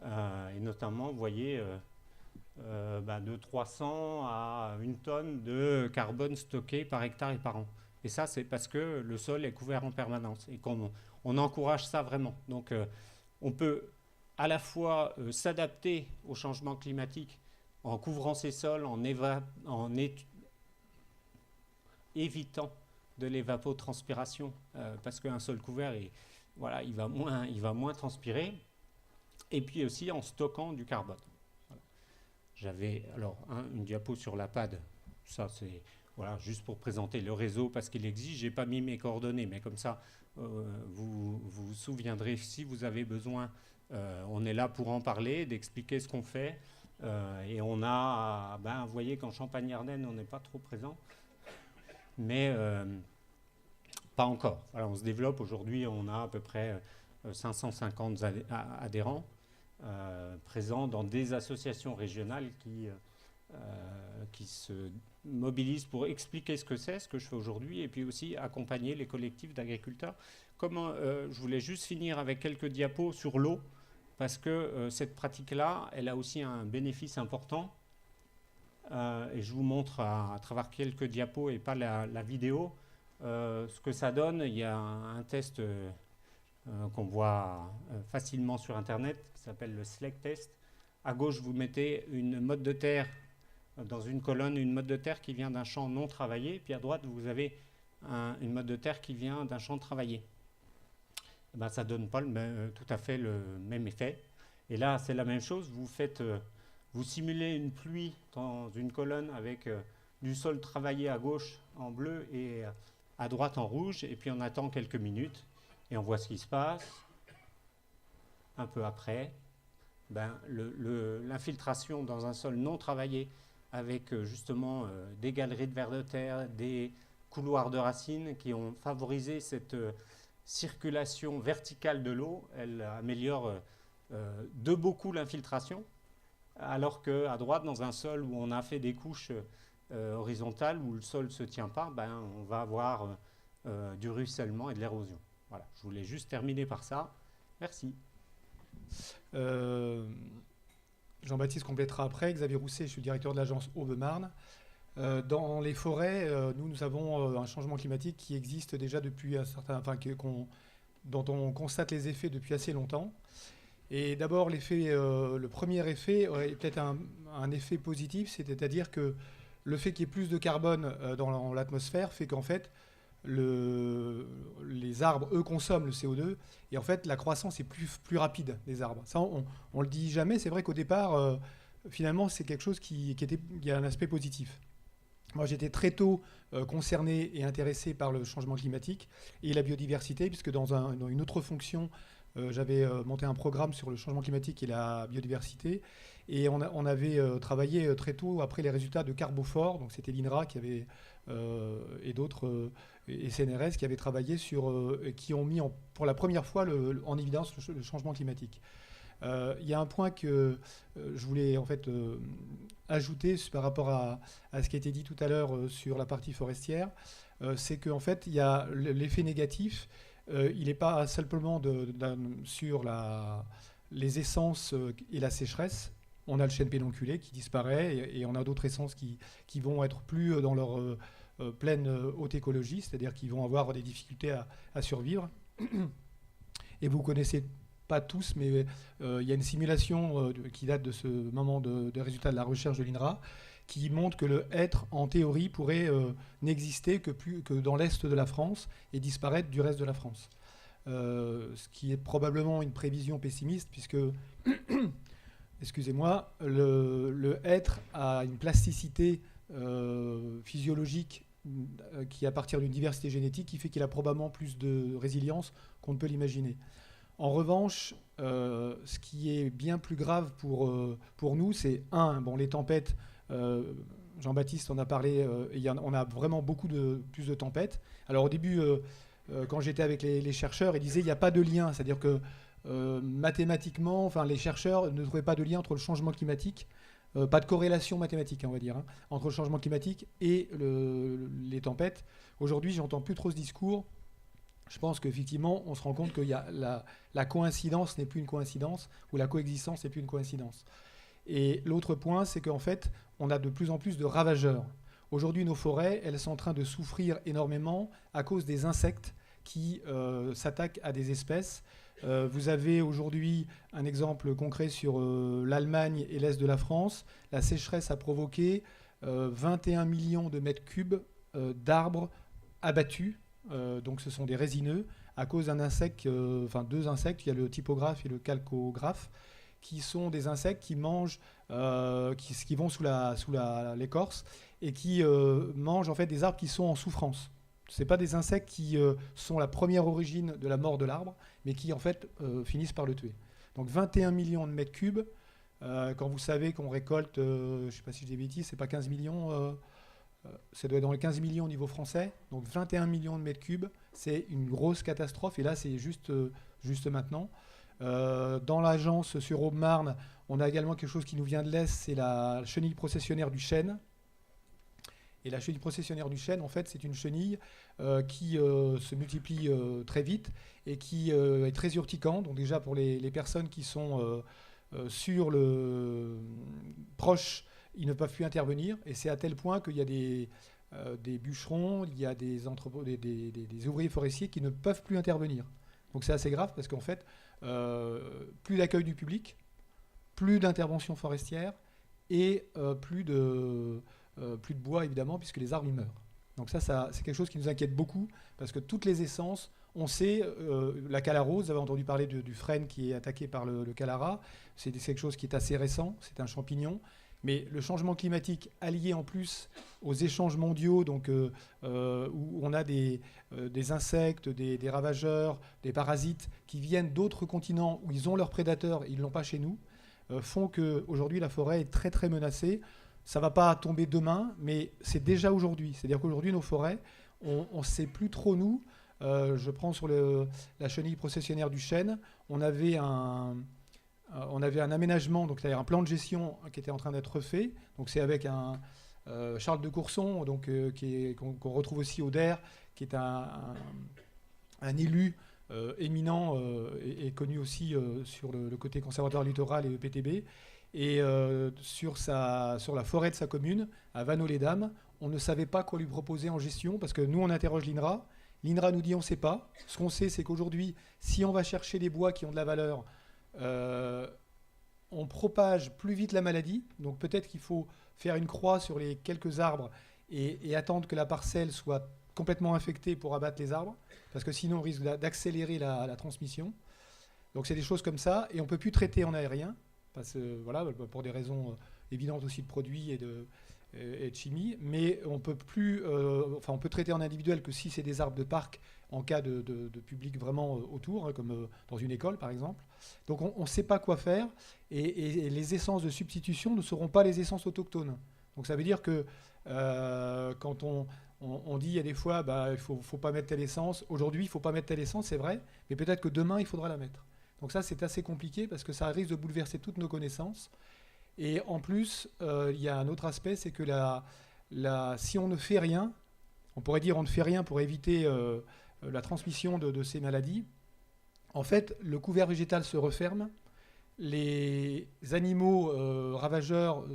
Et notamment, vous voyez, de 300 à 1 tonne de carbone stocké par hectare et par an. Et ça, c'est parce que le sol est couvert en permanence et qu'on encourage ça vraiment. Donc, on peut à la fois s'adapter au changement climatique en couvrant ces sols, en évitant de l'évapotranspiration, parce qu'un sol couvert, il va moins transpirer, et puis aussi en stockant du carbone. Voilà. J'avais alors une diapo sur la PAD, ça c'est juste pour présenter le réseau, parce qu'il existe. Je n'ai pas mis mes coordonnées, mais comme ça, vous vous souviendrez si vous avez besoin. On est là pour en parler, d'expliquer ce qu'on fait. Et on a, vous voyez qu'en Champagne-Ardenne, on n'est pas trop présent, mais pas encore. Voilà, on se développe. Aujourd'hui, on a à peu près 550 adhérents présents dans des associations régionales qui se mobilisent pour expliquer ce que c'est, ce que je fais aujourd'hui, et puis aussi accompagner les collectifs d'agriculteurs. Je voulais juste finir avec quelques diapos sur l'eau, parce que cette pratique-là, elle a aussi un bénéfice important. Et je vous montre à travers quelques diapos et pas la vidéo ce que ça donne. Il y a un test qu'on voit facilement sur Internet qui s'appelle le SLEC test. À gauche, vous mettez une motte de terre dans une colonne, une motte de terre qui vient d'un champ non travaillé. Puis à droite, vous avez une motte de terre qui vient d'un champ travaillé. Ça ne donne pas tout à fait le même effet. Et là, c'est la même chose. Vous simulez une pluie dans une colonne avec du sol travaillé à gauche en bleu et à droite en rouge. Et puis on attend quelques minutes et on voit ce qui se passe. Un peu après, l'infiltration dans un sol non travaillé avec justement des galeries de vers de terre, des couloirs de racines qui ont favorisé cette circulation verticale de l'eau. Elle améliore de beaucoup l'infiltration, alors qu'à droite, dans un sol où on a fait des couches horizontales, où le sol ne se tient pas, on va avoir du ruissellement et de l'érosion. Voilà, je voulais juste terminer par ça. Merci. Jean-Baptiste complétera après. Xavier Rousset, je suis directeur de l'agence Aube-Marne. Dans les forêts, nous avons un changement climatique qui existe déjà depuis un certain, dont on constate les effets depuis assez longtemps. Et d'abord, le premier effet est peut-être un effet positif, c'est-à-dire que le fait qu'il y ait plus de carbone dans l'atmosphère fait qu'en fait, les arbres, eux, consomment le CO2, et en fait, la croissance est plus rapide des arbres. Ça, on le dit jamais. C'est vrai qu'au départ, finalement, c'est quelque chose qui a un aspect positif. Moi, j'étais très tôt concerné et intéressé par le changement climatique et la biodiversité, puisque dans une autre fonction, j'avais monté un programme sur le changement climatique et la biodiversité. Et on avait travaillé très tôt après les résultats de Carbofor, donc c'était l'INRA qui avait, et d'autres, et CNRS qui avaient travaillé qui ont mis pour la première fois en évidence le changement climatique. Il y a un point que je voulais en fait ajouter par rapport à ce qui a été dit tout à l'heure sur la partie forestière, c'est qu'en fait, il y a l'effet négatif. Il n'est pas simplement sur les essences et la sécheresse. On a le chêne pédonculé qui disparaît et on a d'autres essences qui vont être plus dans leur pleine haute écologie, c'est-à-dire qu'ils vont avoir des difficultés à survivre. Et vous connaissez pas tous, mais il y a une simulation qui date de ce moment des résultats de la recherche de l'INRA qui montre que le hêtre, en théorie, pourrait n'exister que dans l'est de la France et disparaître du reste de la France. Ce qui est probablement une prévision pessimiste, puisque excusez-moi, le hêtre a une plasticité physiologique qui est à partir d'une diversité génétique qui fait qu'il a probablement plus de résilience qu'on ne peut l'imaginer. En revanche, ce qui est bien plus grave pour nous, c'est les tempêtes. Jean-Baptiste en a parlé, on a vraiment plus de tempêtes. Alors au début, quand j'étais avec les chercheurs, ils disaient il n'y a pas de lien, c'est-à-dire que mathématiquement, les chercheurs ne trouvaient pas de lien entre le changement climatique, pas de corrélation mathématique, on va dire, entre le changement climatique et les tempêtes. Aujourd'hui, j'entends plus trop ce discours. Je pense qu'effectivement, on se rend compte que la coïncidence n'est plus une coïncidence, ou la coexistence n'est plus une coïncidence. Et l'autre point, c'est qu'en fait, on a de plus en plus de ravageurs. Aujourd'hui, nos forêts, elles sont en train de souffrir énormément à cause des insectes qui s'attaquent à des espèces. Vous avez aujourd'hui un exemple concret sur l'Allemagne et l'Est de la France. La sécheresse a provoqué 21 millions de mètres cubes d'arbres abattus. Donc ce sont des résineux à cause d'un insecte, deux insectes, il y a le typographe et le calcographe, qui sont des insectes qui mangent, qui vont sous l'écorce et qui mangent en fait des arbres qui sont en souffrance. Ce pas des insectes qui sont la première origine de la mort de l'arbre, mais qui en fait finissent par le tuer. Donc 21 millions de mètres cubes, quand vous savez qu'on récolte, je ne sais pas si je dis des bêtises, c'est pas 15 millions, ça doit être dans les 15 millions au niveau français, donc 21 millions de mètres cubes, c'est une grosse catastrophe, et là c'est juste maintenant. Dans l'agence sur Aube-Marne, on a également quelque chose qui nous vient de l'Est, c'est la chenille processionnaire du chêne. Et la chenille processionnaire du chêne, en fait, c'est une chenille qui se multiplie très vite et qui est très urticante. Donc déjà pour les personnes qui sont sur le proche, ils ne peuvent plus intervenir. Et c'est à tel point qu'il y a des bûcherons, il y a des ouvriers forestiers qui ne peuvent plus intervenir. Donc c'est assez grave parce qu'en fait, plus d'accueil du public, plus d'intervention forestière et plus de bois, évidemment, puisque les arbres, ils meurent. Donc ça, c'est quelque chose qui nous inquiète beaucoup, parce que toutes les essences, on sait, la calarose, vous avez entendu parler du frêne qui est attaqué par le calara, c'est quelque chose qui est assez récent, c'est un champignon, mais le changement climatique allié en plus aux échanges mondiaux, donc, où on a des insectes, des ravageurs, des parasites qui viennent d'autres continents où ils ont leurs prédateurs et ils ne l'ont pas chez nous, font qu'aujourd'hui la forêt est très très menacée. Ça ne va pas tomber demain, mais c'est déjà aujourd'hui. C'est-à-dire qu'aujourd'hui, nos forêts, on ne sait plus trop, nous. Je prends sur la chenille processionnaire du chêne. On avait un aménagement, donc c'est-à-dire un plan de gestion qui était en train d'être refait. Donc c'est avec Charles de Courson, donc, qu'on retrouve aussi au DER, qui est un élu éminent et connu aussi sur le côté conservatoire littoral et le PTB. Et sur la forêt de sa commune, à Vanneau-les-Dames, on ne savait pas quoi lui proposer en gestion, parce que nous, on interroge l'INRA. L'INRA nous dit on ne sait pas. Ce qu'on sait, c'est qu'aujourd'hui, si on va chercher des bois qui ont de la valeur, on propage plus vite la maladie. Donc peut-être qu'il faut faire une croix sur les quelques arbres et attendre que la parcelle soit complètement infectée pour abattre les arbres, parce que sinon on risque d'accélérer la transmission. Donc c'est des choses comme ça, et on ne peut plus traiter en aérien. Parce que, voilà, pour des raisons évidentes aussi de produits et de chimie, mais on peut plus, on peut traiter en individuel que si c'est des arbres de parc en cas de public vraiment autour, comme dans une école par exemple. Donc on ne sait pas quoi faire, et les essences de substitution ne seront pas les essences autochtones. Donc ça veut dire que quand on dit il y a des fois, il ne faut pas mettre telle essence, aujourd'hui il ne faut pas mettre telle essence, c'est vrai, mais peut-être que demain il faudra la mettre. Donc ça, c'est assez compliqué parce que ça risque de bouleverser toutes nos connaissances. Et en plus, il y a un autre aspect, c'est que si on ne fait rien, on pourrait dire on ne fait rien pour éviter la transmission de ces maladies. En fait, le couvert végétal se referme, les animaux ravageurs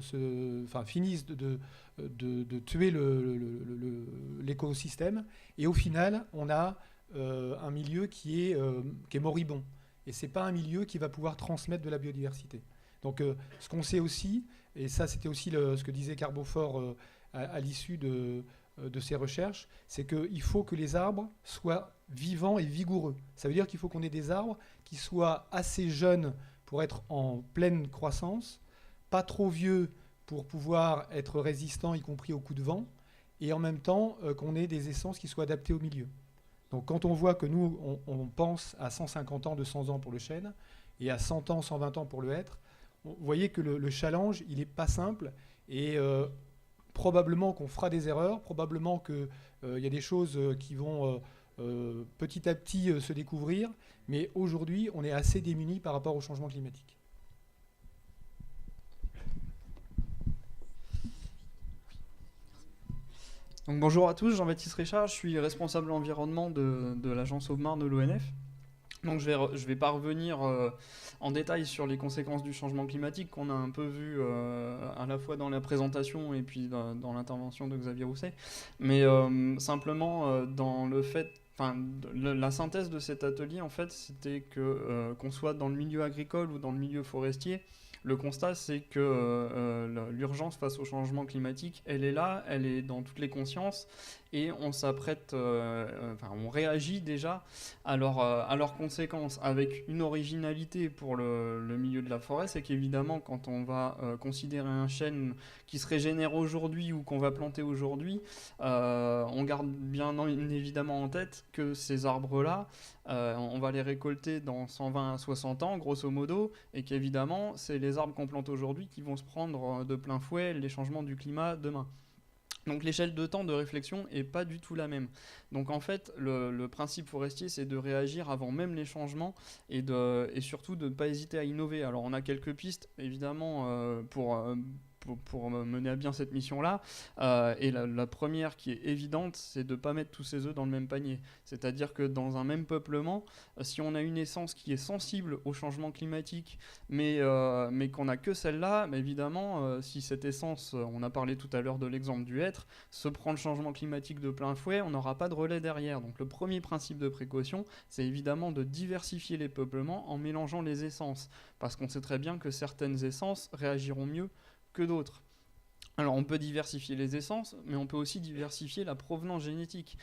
finissent de tuer l'écosystème, et au final, on a un milieu qui est moribond. Et ce n'est pas un milieu qui va pouvoir transmettre de la biodiversité. Donc ce qu'on sait aussi, et ça c'était aussi ce que disait Carbofort à l'issue de ces recherches, c'est qu'il faut que les arbres soient vivants et vigoureux. Ça veut dire qu'il faut qu'on ait des arbres qui soient assez jeunes pour être en pleine croissance, pas trop vieux pour pouvoir être résistant, y compris aux coups de vent, et en même temps qu'on ait des essences qui soient adaptées au milieu. Donc quand on voit que nous, on pense à 150 ans, 200 ans pour le chêne, et à 100 ans, 120 ans pour le hêtre, vous voyez que le challenge, il n'est pas simple, et probablement qu'on fera des erreurs, probablement qu'il y a des choses qui vont petit à petit se découvrir, mais aujourd'hui, on est assez démunis par rapport au changement climatique. Donc, bonjour à tous, Jean-Baptiste Richard, je suis responsable environnement de l'agence Aubemarne de l'ONF. Donc je vais pas revenir en détail sur les conséquences du changement climatique qu'on a un peu vu à la fois dans la présentation et puis dans l'intervention de Xavier Rousset, mais simplement dans le fait, la synthèse de cet atelier en fait, c'était que qu'on soit dans le milieu agricole ou dans le milieu forestier, le constat, c'est que l'urgence face au changement climatique, elle est là, elle est dans toutes les consciences, et on s'apprête, on réagit déjà à leurs conséquences, avec une originalité pour le milieu de la forêt, c'est qu'évidemment, quand on va considérer un chêne qui se régénère aujourd'hui ou qu'on va planter aujourd'hui, on garde bien évidemment en tête que ces arbres-là, on va les récolter dans 120 à 60 ans, grosso modo, et qu'évidemment, c'est les arbres qu'on plante aujourd'hui qui vont se prendre de plein fouet les changements du climat demain. Donc l'échelle de temps de réflexion n'est pas du tout la même. Donc en fait, le principe forestier, c'est de réagir avant même les changements et surtout de ne pas hésiter à innover. Alors on a quelques pistes, évidemment, pour mener à bien cette mission-là. Et la première qui est évidente, c'est de ne pas mettre tous ses œufs dans le même panier. C'est-à-dire que dans un même peuplement, si on a une essence qui est sensible au changement climatique, mais qu'on n'a que celle-là, évidemment, si cette essence, on a parlé tout à l'heure de l'exemple du hêtre, se prend le changement climatique de plein fouet, on n'aura pas de relais derrière. Donc le premier principe de précaution, c'est évidemment de diversifier les peuplements en mélangeant les essences. Parce qu'on sait très bien que certaines essences réagiront mieux que d'autres. Alors on peut diversifier les essences, mais on peut aussi diversifier la provenance génétique.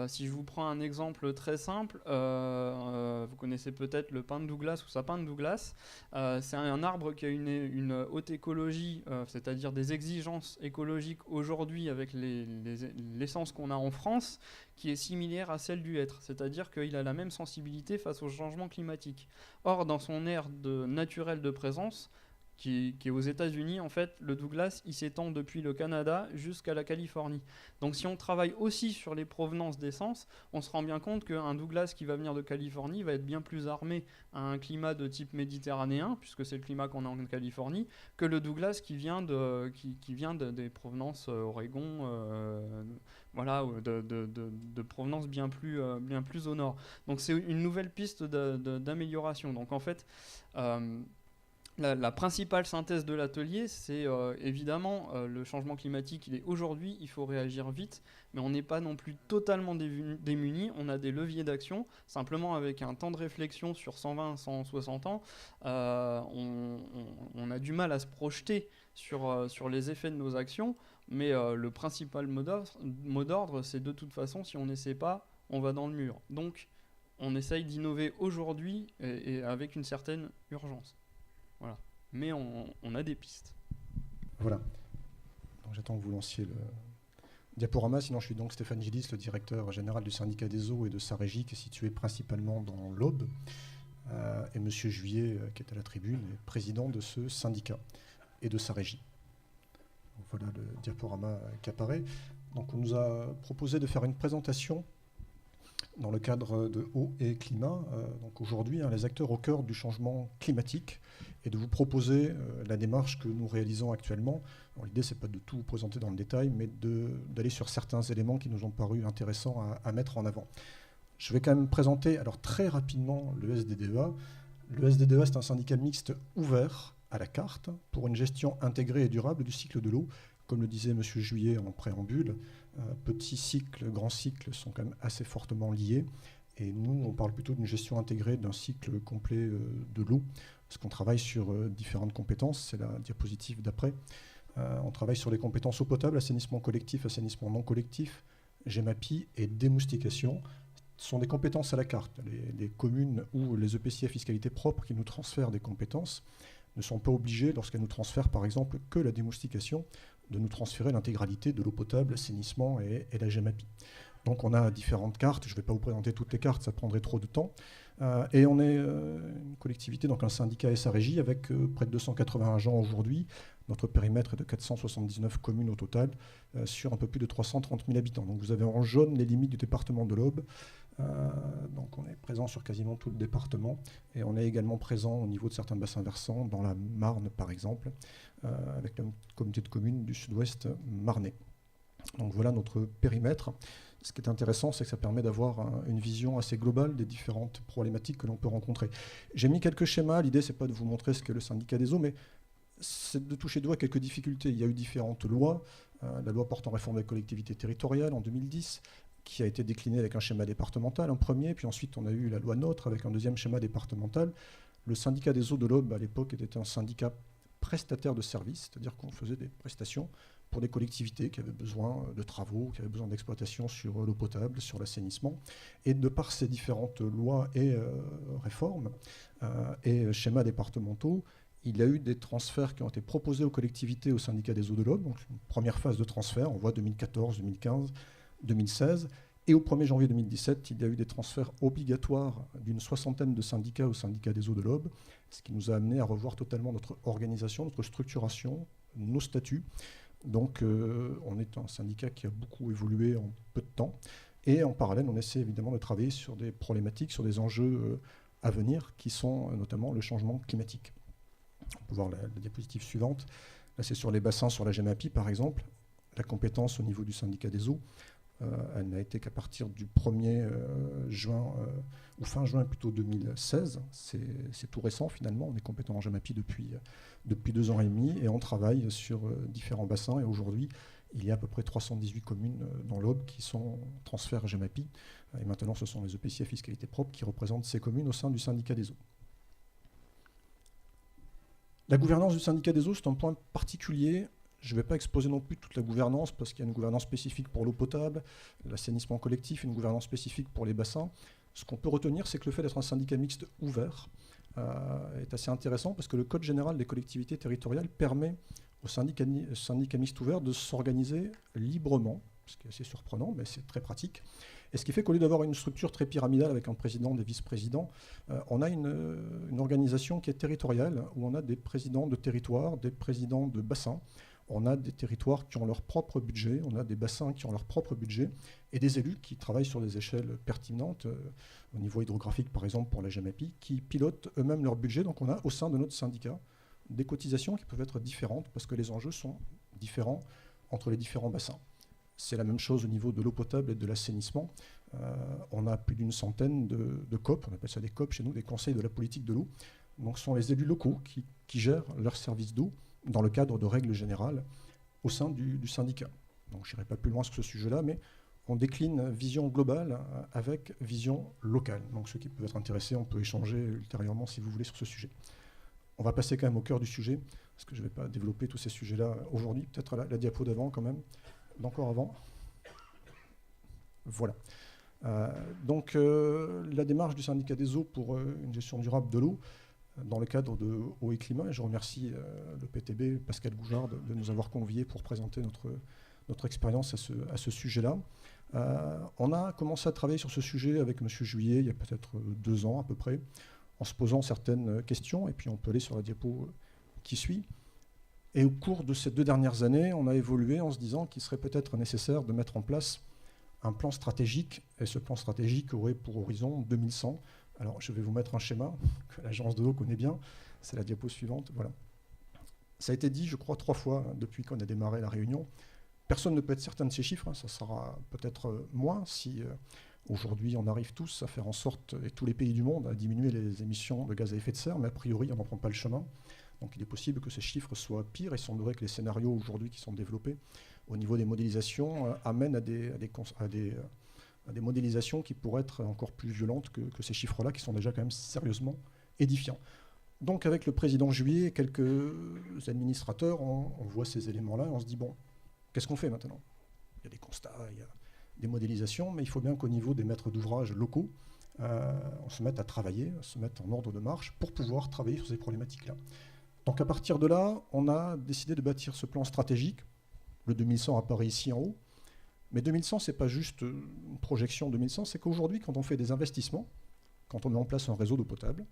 Si je vous prends un exemple très simple, vous connaissez peut-être le pin de Douglas ou sapin de Douglas. C'est un arbre qui a une haute écologie, c'est-à-dire des exigences écologiques aujourd'hui avec l'essence qu'on a en France, qui est similaire à celle du hêtre, c'est-à-dire qu'il a la même sensibilité face au changement climatique. Or, dans son aire naturelle de présence, qui est aux États-Unis, en fait, le Douglas, il s'étend depuis le Canada jusqu'à la Californie. Donc si on travaille aussi sur les provenances d'essence, on se rend bien compte qu'un Douglas qui va venir de Californie va être bien plus armé à un climat de type méditerranéen, puisque c'est le climat qu'on a en Californie, que le Douglas qui vient des provenances Oregon, de provenance bien plus au nord. Donc c'est une nouvelle piste d'amélioration. Donc en fait, la principale synthèse de l'atelier, c'est évidemment le changement climatique, il est aujourd'hui, il faut réagir vite, mais on n'est pas non plus totalement démunis, on a des leviers d'action, simplement avec un temps de réflexion sur 120, 160 ans, on a du mal à se projeter sur les effets de nos actions, mais le principal mot d'ordre, c'est de toute façon, si on n'essaie pas, on va dans le mur. Donc, on essaye d'innover aujourd'hui et avec une certaine urgence. Voilà. Mais on a des pistes. Voilà. Donc, j'attends que vous lanciez le diaporama. Sinon, je suis donc Stéphane Gillis, le directeur général du syndicat des eaux et de sa régie, qui est situé principalement dans l'Aube. Et Monsieur Juillet, qui est à la tribune, est président de ce syndicat et de sa régie. Donc, voilà le diaporama qui apparaît. Donc, on nous a proposé de faire une présentation dans le cadre de eau et climat. Donc aujourd'hui, les acteurs au cœur du changement climatique, et de vous proposer la démarche que nous réalisons actuellement. L'idée, ce n'est pas de tout vous présenter dans le détail, mais d'aller sur certains éléments qui nous ont paru intéressants à mettre en avant. Je vais quand même présenter alors très rapidement le SDDEA. Le SDDEA, c'est un syndicat mixte ouvert à la carte pour une gestion intégrée et durable du cycle de l'eau. Comme le disait M. Juillet en préambule, petit cycle, grand cycle sont quand même assez fortement liés. Et nous, on parle plutôt d'une gestion intégrée d'un cycle complet de l'eau, parce qu'on travaille sur différentes compétences. C'est la diapositive d'après. On travaille sur les compétences eau potable, assainissement collectif, assainissement non collectif, GEMAPI et démoustication. sont des compétences à la carte. Les communes ou les EPCI à fiscalité propre qui nous transfèrent des compétences ne sont pas obligées, lorsqu'elles nous transfèrent par exemple que la démoustication, de nous transférer l'intégralité de l'eau potable, l'assainissement et la GEMAPI. Donc on a différentes cartes, je ne vais pas vous présenter toutes les cartes, ça prendrait trop de temps. Et on est une collectivité, donc un syndicat SARJ avec près de 280 agents aujourd'hui. Notre périmètre est de 479 communes au total, sur un peu plus de 330 000 habitants. Donc vous avez en jaune les limites du département de l'Aube. Donc on est présent sur quasiment tout le département. Et on est également présent au niveau de certains bassins versants, dans la Marne par exemple, avec la communauté de communes du sud-ouest marnais. Donc voilà notre périmètre. Ce qui est intéressant, c'est que ça permet d'avoir une vision assez globale des différentes problématiques que l'on peut rencontrer. J'ai mis quelques schémas. L'idée, ce n'est pas de vous montrer ce qu'est le syndicat des eaux, mais c'est de toucher du doigt quelques difficultés. Il y a eu différentes lois. La loi portant réforme des collectivités territoriales en 2010, qui a été déclinée avec un schéma départemental, un premier, puis ensuite on a eu la loi NOTRe avec un deuxième schéma départemental. Le syndicat des eaux de l'Aube, à l'époque, était un syndicat prestataire de services, c'est-à-dire qu'on faisait des prestations pour des collectivités qui avaient besoin de travaux, qui avaient besoin d'exploitation sur l'eau potable, sur l'assainissement. Et de par ces différentes lois et réformes et schémas départementaux, il y a eu des transferts qui ont été proposés aux collectivités, au syndicat des eaux de l'Aube. Donc une première phase de transfert, on voit 2014, 2015, 2016. Et au 1er janvier 2017, il y a eu des transferts obligatoires d'une soixantaine de syndicats au syndicat des eaux de l'Aube, ce qui nous a amené à revoir totalement notre organisation, notre structuration, nos statuts. Donc on est un syndicat qui a beaucoup évolué en peu de temps. Et en parallèle, on essaie évidemment de travailler sur des problématiques, sur des enjeux à venir, qui sont notamment le changement climatique. On peut voir la diapositive suivante. Là, c'est sur les bassins, sur la GEMAPI, par exemple. La compétence au niveau du syndicat des eaux, elle n'a été qu'à partir du 1er juin, ou fin juin plutôt 2016. C'est tout récent, finalement. On est compétent en GEMAPI depuis 2 ans et demi, et on travaille sur différents bassins. Et aujourd'hui, il y a à peu près 318 communes dans l'Aube qui sont transfert GEMAPI. Et maintenant, ce sont les EPCI à fiscalité propre qui représentent ces communes au sein du syndicat des eaux. La gouvernance du syndicat des eaux, c'est un point particulier. Je ne vais pas exposer non plus toute la gouvernance, parce qu'il y a une gouvernance spécifique pour l'eau potable, l'assainissement collectif, une gouvernance spécifique pour les bassins. Ce qu'on peut retenir, c'est que le fait d'être un syndicat mixte ouvert est assez intéressant, parce que le Code général des collectivités territoriales permet au syndicat mixte ouvert de s'organiser librement, ce qui est assez surprenant, mais c'est très pratique. Et ce qui fait qu'au lieu d'avoir une structure très pyramidale avec un président, des vice-présidents, on a une organisation qui est territoriale, où on a des présidents de territoire, des présidents de bassins. On a des territoires qui ont leur propre budget, on a des bassins qui ont leur propre budget, et des élus qui travaillent sur des échelles pertinentes, au niveau hydrographique par exemple pour la GEMAPI, qui pilotent eux-mêmes leur budget. Donc on a au sein de notre syndicat des cotisations qui peuvent être différentes, parce que les enjeux sont différents entre les différents bassins. C'est la même chose au niveau de l'eau potable et de l'assainissement. On a plus d'une centaine de COP, on appelle ça des COP chez nous, des conseils de la politique de l'eau. Donc ce sont les élus locaux qui gèrent leurs services d'eau dans le cadre de règles générales au sein du syndicat. Donc je n'irai pas plus loin sur ce sujet-là, mais on décline vision globale avec vision locale. Donc ceux qui peuvent être intéressés, on peut échanger ultérieurement si vous voulez sur ce sujet. On va passer quand même au cœur du sujet, parce que je ne vais pas développer tous ces sujets-là aujourd'hui. Peut-être la diapo d'avant quand même, d'encore avant. Voilà. Donc la démarche du syndicat des eaux pour une gestion durable de l'eau, dans le cadre de Eau et Climat, et je remercie le PTB, Pascal Goujard, de nous avoir conviés pour présenter notre expérience à ce sujet-là. On a commencé à travailler sur ce sujet avec M. Juillet il y a peut-être 2 ans à peu près, en se posant certaines questions, et puis on peut aller sur la diapo qui suit. Et au cours de ces 2 dernières années, on a évolué en se disant qu'il serait peut-être nécessaire de mettre en place un plan stratégique, et ce plan stratégique aurait pour horizon 2100. Alors, je vais vous mettre un schéma que l'agence de l'eau connaît bien. C'est la diapo suivante. Voilà. Ça a été dit, je crois, 3 fois depuis qu'on a démarré la réunion. Personne ne peut être certain de ces chiffres. Ça sera peut-être moins si aujourd'hui on arrive tous à faire en sorte, et tous les pays du monde, à diminuer les émissions de gaz à effet de serre. Mais a priori, on n'en prend pas le chemin. Donc, il est possible que ces chiffres soient pires. Il semblerait que les scénarios aujourd'hui qui sont développés au niveau des modélisations amènent à des modélisations qui pourraient être encore plus violentes que ces chiffres-là, qui sont déjà quand même sérieusement édifiants. Donc avec le président Juillet et quelques administrateurs, on voit ces éléments-là et on se dit, bon, qu'est-ce qu'on fait maintenant ? Il y a des constats, il des modélisations, mais il faut bien qu'au niveau des maîtres d'ouvrage locaux, on se mette à travailler, se mette en ordre de marche pour pouvoir travailler sur ces problématiques-là. Donc à partir de là, on a décidé de bâtir ce plan stratégique. Le 2100 apparaît ici en haut. Mais 2100, ce n'est pas juste une projection 2100, c'est qu'aujourd'hui, quand on fait des investissements, quand on met en place un réseau d'eau potable,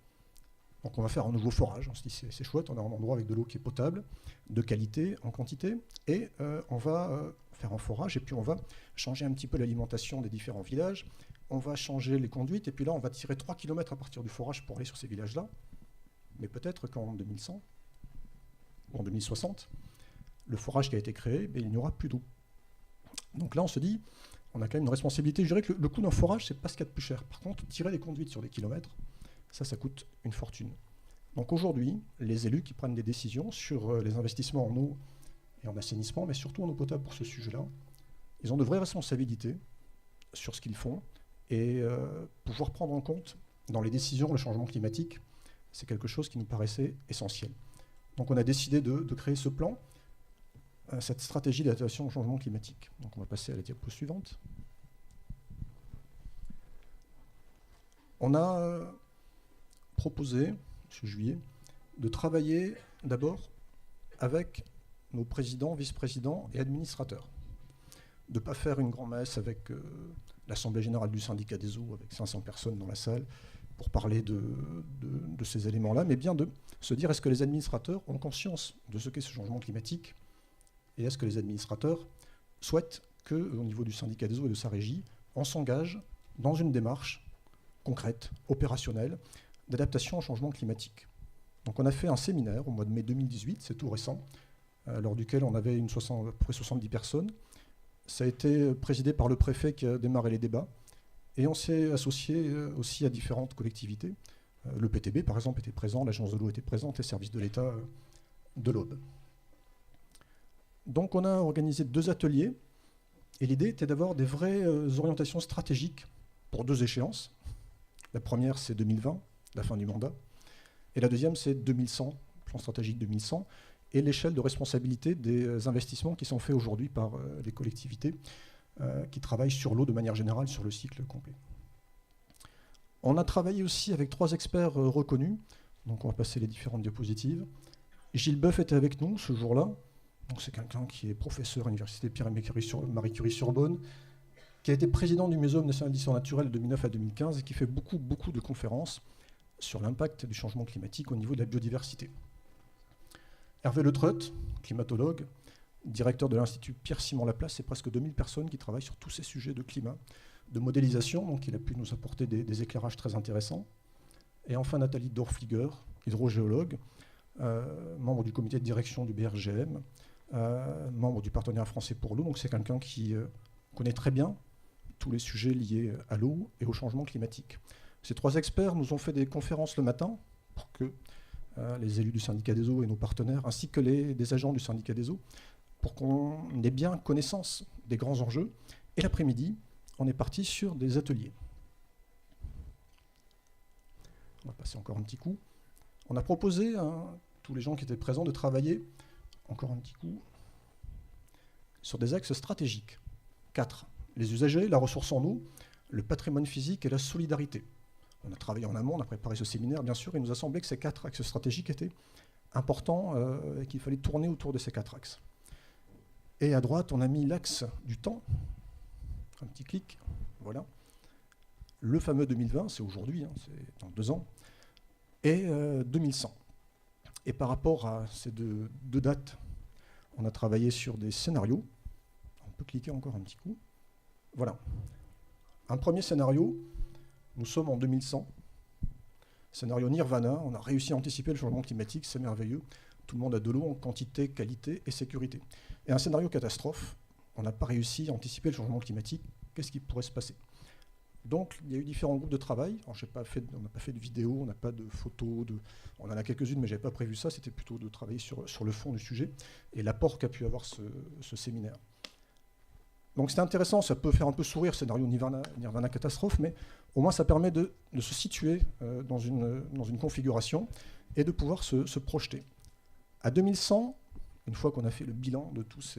donc on va faire un nouveau forage, on se dit c'est chouette, on a un endroit avec de l'eau qui est potable, de qualité, en quantité, et on va faire un forage, et puis on va changer un petit peu l'alimentation des différents villages, on va changer les conduites, et puis là on va tirer 3 km à partir du forage pour aller sur ces villages-là, mais peut-être qu'en 2100, ou en 2060, le forage qui a été créé, il n'y aura plus d'eau. Donc là, on se dit, on a quand même une responsabilité. Je dirais que le coût d'un forage, c'est pas ce qu'il y a de plus cher. Par contre, tirer des conduites sur des kilomètres, ça coûte une fortune. Donc aujourd'hui, les élus qui prennent des décisions sur les investissements en eau et en assainissement, mais surtout en eau potable pour ce sujet-là, ils ont de vraies responsabilités sur ce qu'ils font et pouvoir prendre en compte dans les décisions le changement climatique, c'est quelque chose qui nous paraissait essentiel. Donc on a décidé de créer ce plan, cette stratégie d'adaptation au changement climatique. Donc on va passer à la diapo suivante. On a proposé, ce juillet, de travailler d'abord avec nos présidents, vice-présidents et administrateurs. De ne pas faire une grand-messe avec l'Assemblée générale du syndicat des eaux, avec 500 personnes dans la salle, pour parler de ces éléments-là, mais bien de se dire, est-ce que les administrateurs ont conscience de ce qu'est ce changement climatique ? Et est-ce que les administrateurs souhaitent qu'au niveau du syndicat des eaux et de sa régie, on s'engage dans une démarche concrète, opérationnelle, d'adaptation au changement climatique. Donc on a fait un séminaire au mois de mai 2018, c'est tout récent, lors duquel on avait à peu près 70 personnes. Ça a été présidé par le préfet qui a démarré les débats. Et on s'est associé aussi à différentes collectivités. Le PTB, par exemple, était présent, l'Agence de l'eau était présente, et Services de l'État de l'Aube. Donc on a organisé 2 ateliers, et l'idée était d'avoir des vraies orientations stratégiques pour 2 échéances. La première, c'est 2020, la fin du mandat, et la deuxième, c'est 2100, plan stratégique 2100, et l'échelle de responsabilité des investissements qui sont faits aujourd'hui par les collectivités qui travaillent sur l'eau de manière générale sur le cycle complet. On a travaillé aussi avec 3 experts reconnus, donc on va passer les différentes diapositives. Gilles Boeuf était avec nous ce jour-là. C'est quelqu'un qui est professeur à l'université Marie Curie-Sorbonne, qui a été président du Muséum national d'histoire naturelle de 2009 à 2015 et qui fait beaucoup de conférences sur l'impact du changement climatique au niveau de la biodiversité. Hervé Le Treut, climatologue, directeur de l'Institut Pierre-Simon Laplace, c'est presque 2000 personnes qui travaillent sur tous ces sujets de climat, de modélisation, donc il a pu nous apporter des éclairages très intéressants. Et enfin Nathalie Dorfliger, hydrogéologue, membre du comité de direction du BRGM, membre du partenariat français pour l'eau, donc c'est quelqu'un qui connaît très bien tous les sujets liés à l'eau et au changement climatique. Ces 3 experts nous ont fait des conférences le matin pour que les élus du syndicat des eaux et nos partenaires, ainsi que des agents du syndicat des eaux, pour qu'on ait bien connaissance des grands enjeux. Et l'après-midi, on est parti sur des ateliers. On va passer encore un petit coup. On a proposé à tous les gens qui étaient présents de travailler, encore un petit coup, sur des axes stratégiques. 4. Les usagers, la ressource en eau, le patrimoine physique et la solidarité. On a travaillé en amont, on a préparé ce séminaire, bien sûr, et il nous a semblé que ces 4 axes stratégiques étaient importants et qu'il fallait tourner autour de ces 4 axes. Et à droite, on a mis l'axe du temps. Un petit clic, voilà. Le fameux 2020, c'est aujourd'hui, c'est dans 2 ans, et 2100. Et par rapport à ces deux dates, on a travaillé sur des scénarios. On peut cliquer encore un petit coup. Voilà. Un premier scénario, nous sommes en 2100. Scénario Nirvana, on a réussi à anticiper le changement climatique, c'est merveilleux. Tout le monde a de l'eau en quantité, qualité et sécurité. Et un scénario catastrophe, on n'a pas réussi à anticiper le changement climatique, qu'est-ce qui pourrait se passer? Donc il y a eu différents groupes de travail. Alors, on n'a pas fait de vidéo, on n'a pas de photos, on en a quelques-unes, mais je n'avais pas prévu ça, c'était plutôt de travailler sur le fond du sujet et l'apport qu'a pu avoir ce séminaire. Donc c'était intéressant, ça peut faire un peu sourire, scénario Nirvana catastrophe, mais au moins ça permet de se situer dans une configuration et de pouvoir se projeter. À 2100, une fois qu'on a fait le bilan de tous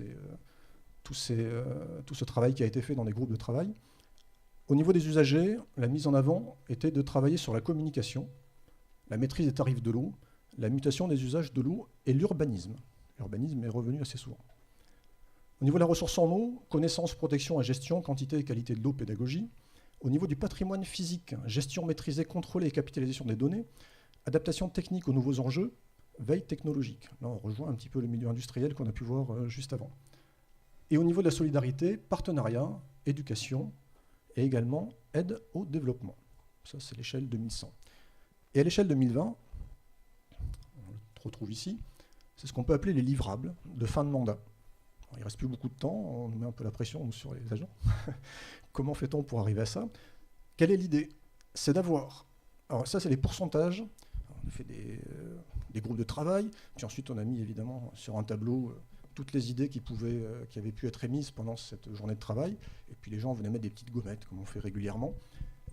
tout ce travail qui a été fait dans des groupes de travail. Au niveau des usagers, la mise en avant était de travailler sur la communication, la maîtrise des tarifs de l'eau, la mutation des usages de l'eau et l'urbanisme. L'urbanisme est revenu assez souvent. Au niveau de la ressource en eau, connaissance, protection et gestion, quantité et qualité de l'eau, pédagogie. Au niveau du patrimoine physique, gestion maîtrisée, contrôlée et capitalisation des données, adaptation technique aux nouveaux enjeux, veille technologique. Là, on rejoint un petit peu le milieu industriel qu'on a pu voir juste avant. Et au niveau de la solidarité, partenariat, éducation et également aide au développement. Ça, c'est l'échelle 2100. Et à l'échelle 2020, on le retrouve ici, c'est ce qu'on peut appeler les livrables de fin de mandat. Alors, il ne reste plus beaucoup de temps, on met un peu la pression sur les agents. Comment fait-on pour arriver à ça? Quelle est l'idée? C'est d'avoir... Alors ça, c'est les pourcentages. On a fait des groupes de travail, puis ensuite on a mis évidemment sur un tableau toutes les idées qui avaient pu être émises pendant cette journée de travail, et puis les gens venaient mettre des petites gommettes, comme on fait régulièrement.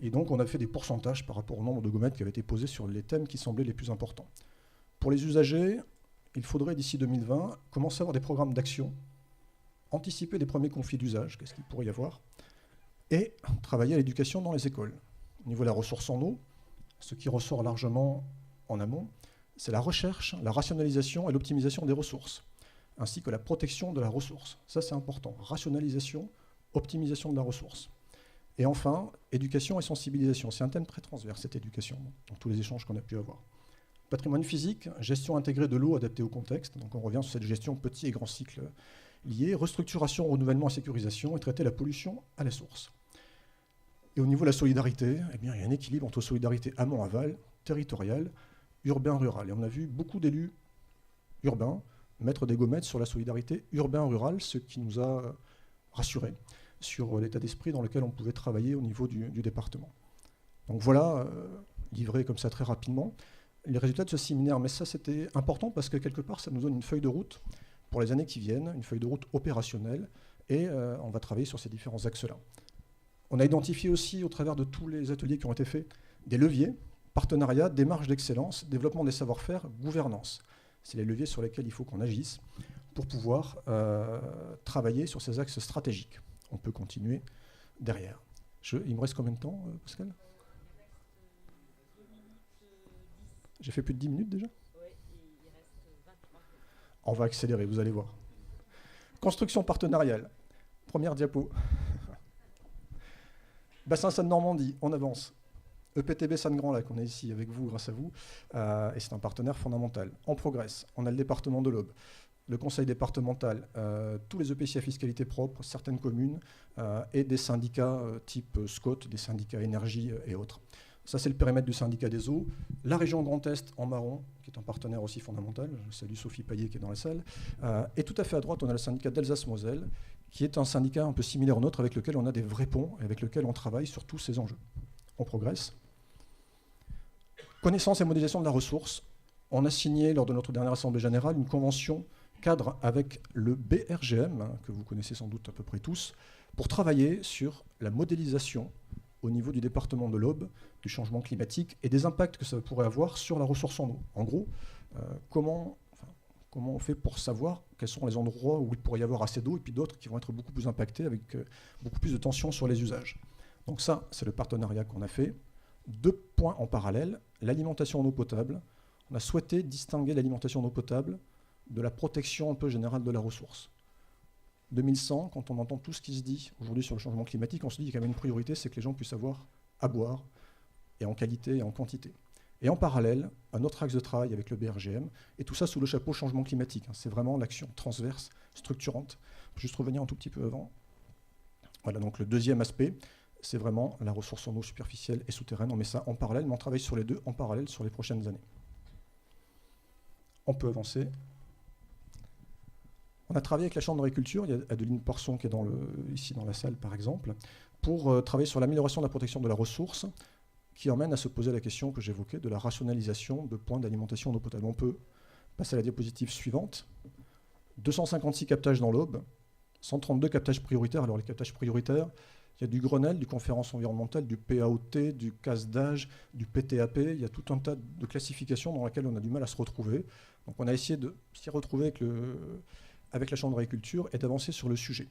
Et donc on a fait des pourcentages par rapport au nombre de gommettes qui avaient été posées sur les thèmes qui semblaient les plus importants. Pour les usagers, il faudrait d'ici 2020 commencer à avoir des programmes d'action, anticiper les premiers conflits d'usage, qu'est-ce qu'il pourrait y avoir, et travailler à l'éducation dans les écoles. Au niveau de la ressource en eau, ce qui ressort largement en amont, c'est la recherche, la rationalisation et l'optimisation des ressources, ainsi que la protection de la ressource. Ça, c'est important. Rationalisation, optimisation de la ressource. Et enfin, éducation et sensibilisation. C'est un thème très transverse, cette éducation, dans tous les échanges qu'on a pu avoir. Patrimoine physique, gestion intégrée de l'eau adaptée au contexte. Donc on revient sur cette gestion petit et grand cycle liés. Restructuration, renouvellement et sécurisation, et traiter la pollution à la source. Et au niveau de la solidarité, eh bien, il y a un équilibre entre solidarité amont-aval, territoriale, urbain-rural. Et on a vu beaucoup d'élus urbains mettre des gommettes sur la solidarité urbain-rural, ce qui nous a rassurés sur l'état d'esprit dans lequel on pouvait travailler au niveau du département. Donc voilà, livré comme ça très rapidement, les résultats de ce séminaire. Mais ça, c'était important parce que quelque part, ça nous donne une feuille de route pour les années qui viennent, une feuille de route opérationnelle, et on va travailler sur ces différents axes-là. On a identifié aussi, au travers de tous les ateliers qui ont été faits, des leviers, partenariat, démarche d'excellence, développement des savoir-faire, gouvernance. C'est les leviers sur lesquels il faut qu'on agisse pour pouvoir travailler sur ces axes stratégiques. On peut continuer derrière. Il me reste combien de temps, Pascal? J'ai fait plus de 10 minutes déjà? Oui, il reste 23. On va accélérer, vous allez voir. Construction partenariale. Première diapo. Bassin Seine-Normandie, on avance. EPTB Seine-Grand-Lac, on est ici avec vous, grâce à vous, et c'est un partenaire fondamental. On progresse. On a le département de l'Aube, le conseil départemental, tous les EPCI à fiscalité propre, certaines communes, et des syndicats type SCOT, des syndicats énergie et autres. Ça, c'est le périmètre du syndicat des eaux. La région Grand Est en marron, qui est un partenaire aussi fondamental. Je salue Sophie Paillet qui est dans la salle. Et tout à fait à droite, on a le syndicat d'Alsace-Moselle, qui est un syndicat un peu similaire au nôtre, avec lequel on a des vrais ponts et avec lequel on travaille sur tous ces enjeux. On progresse. Connaissance et modélisation de la ressource. On a signé, lors de notre dernière Assemblée générale, une convention cadre avec le BRGM, que vous connaissez sans doute à peu près tous, pour travailler sur la modélisation au niveau du département de l'Aube, du changement climatique et des impacts que ça pourrait avoir sur la ressource en eau. En gros, comment on fait pour savoir quels sont les endroits où il pourrait y avoir assez d'eau et puis d'autres qui vont être beaucoup plus impactés avec beaucoup plus de tension sur les usages. Donc ça, c'est le partenariat qu'on a fait. 2 points en parallèle, l'alimentation en eau potable. On a souhaité distinguer l'alimentation en eau potable de la protection un peu générale de la ressource. 2100, quand on entend tout ce qui se dit aujourd'hui sur le changement climatique, on se dit qu'il y a quand même une priorité, c'est que les gens puissent avoir à boire, et en qualité et en quantité. Et en parallèle, un autre axe de travail avec le BRGM, et tout ça sous le chapeau changement climatique. C'est vraiment l'action transverse, structurante. Je vais juste revenir un tout petit peu avant. Voilà, donc le deuxième aspect, c'est vraiment la ressource en eau superficielle et souterraine. On met ça en parallèle, mais on travaille sur les deux en parallèle sur les prochaines années. On peut avancer. On a travaillé avec la Chambre d'agriculture, il y a Adeline Poisson qui est ici dans la salle par exemple, pour travailler sur l'amélioration de la protection de la ressource, qui emmène à se poser la question que j'évoquais de la rationalisation de points d'alimentation en eau potable. On peut passer à la diapositive suivante. 256 captages dans l'Aube, 132 captages prioritaires. Alors les captages prioritaires, il y a du Grenelle, du conférence environnementale, du PAOT, du CASDAGE, du PTAP. Il y a tout un tas de classifications dans lesquelles on a du mal à se retrouver. Donc on a essayé de s'y retrouver avec la Chambre d'agriculture est d'avancer sur le sujet.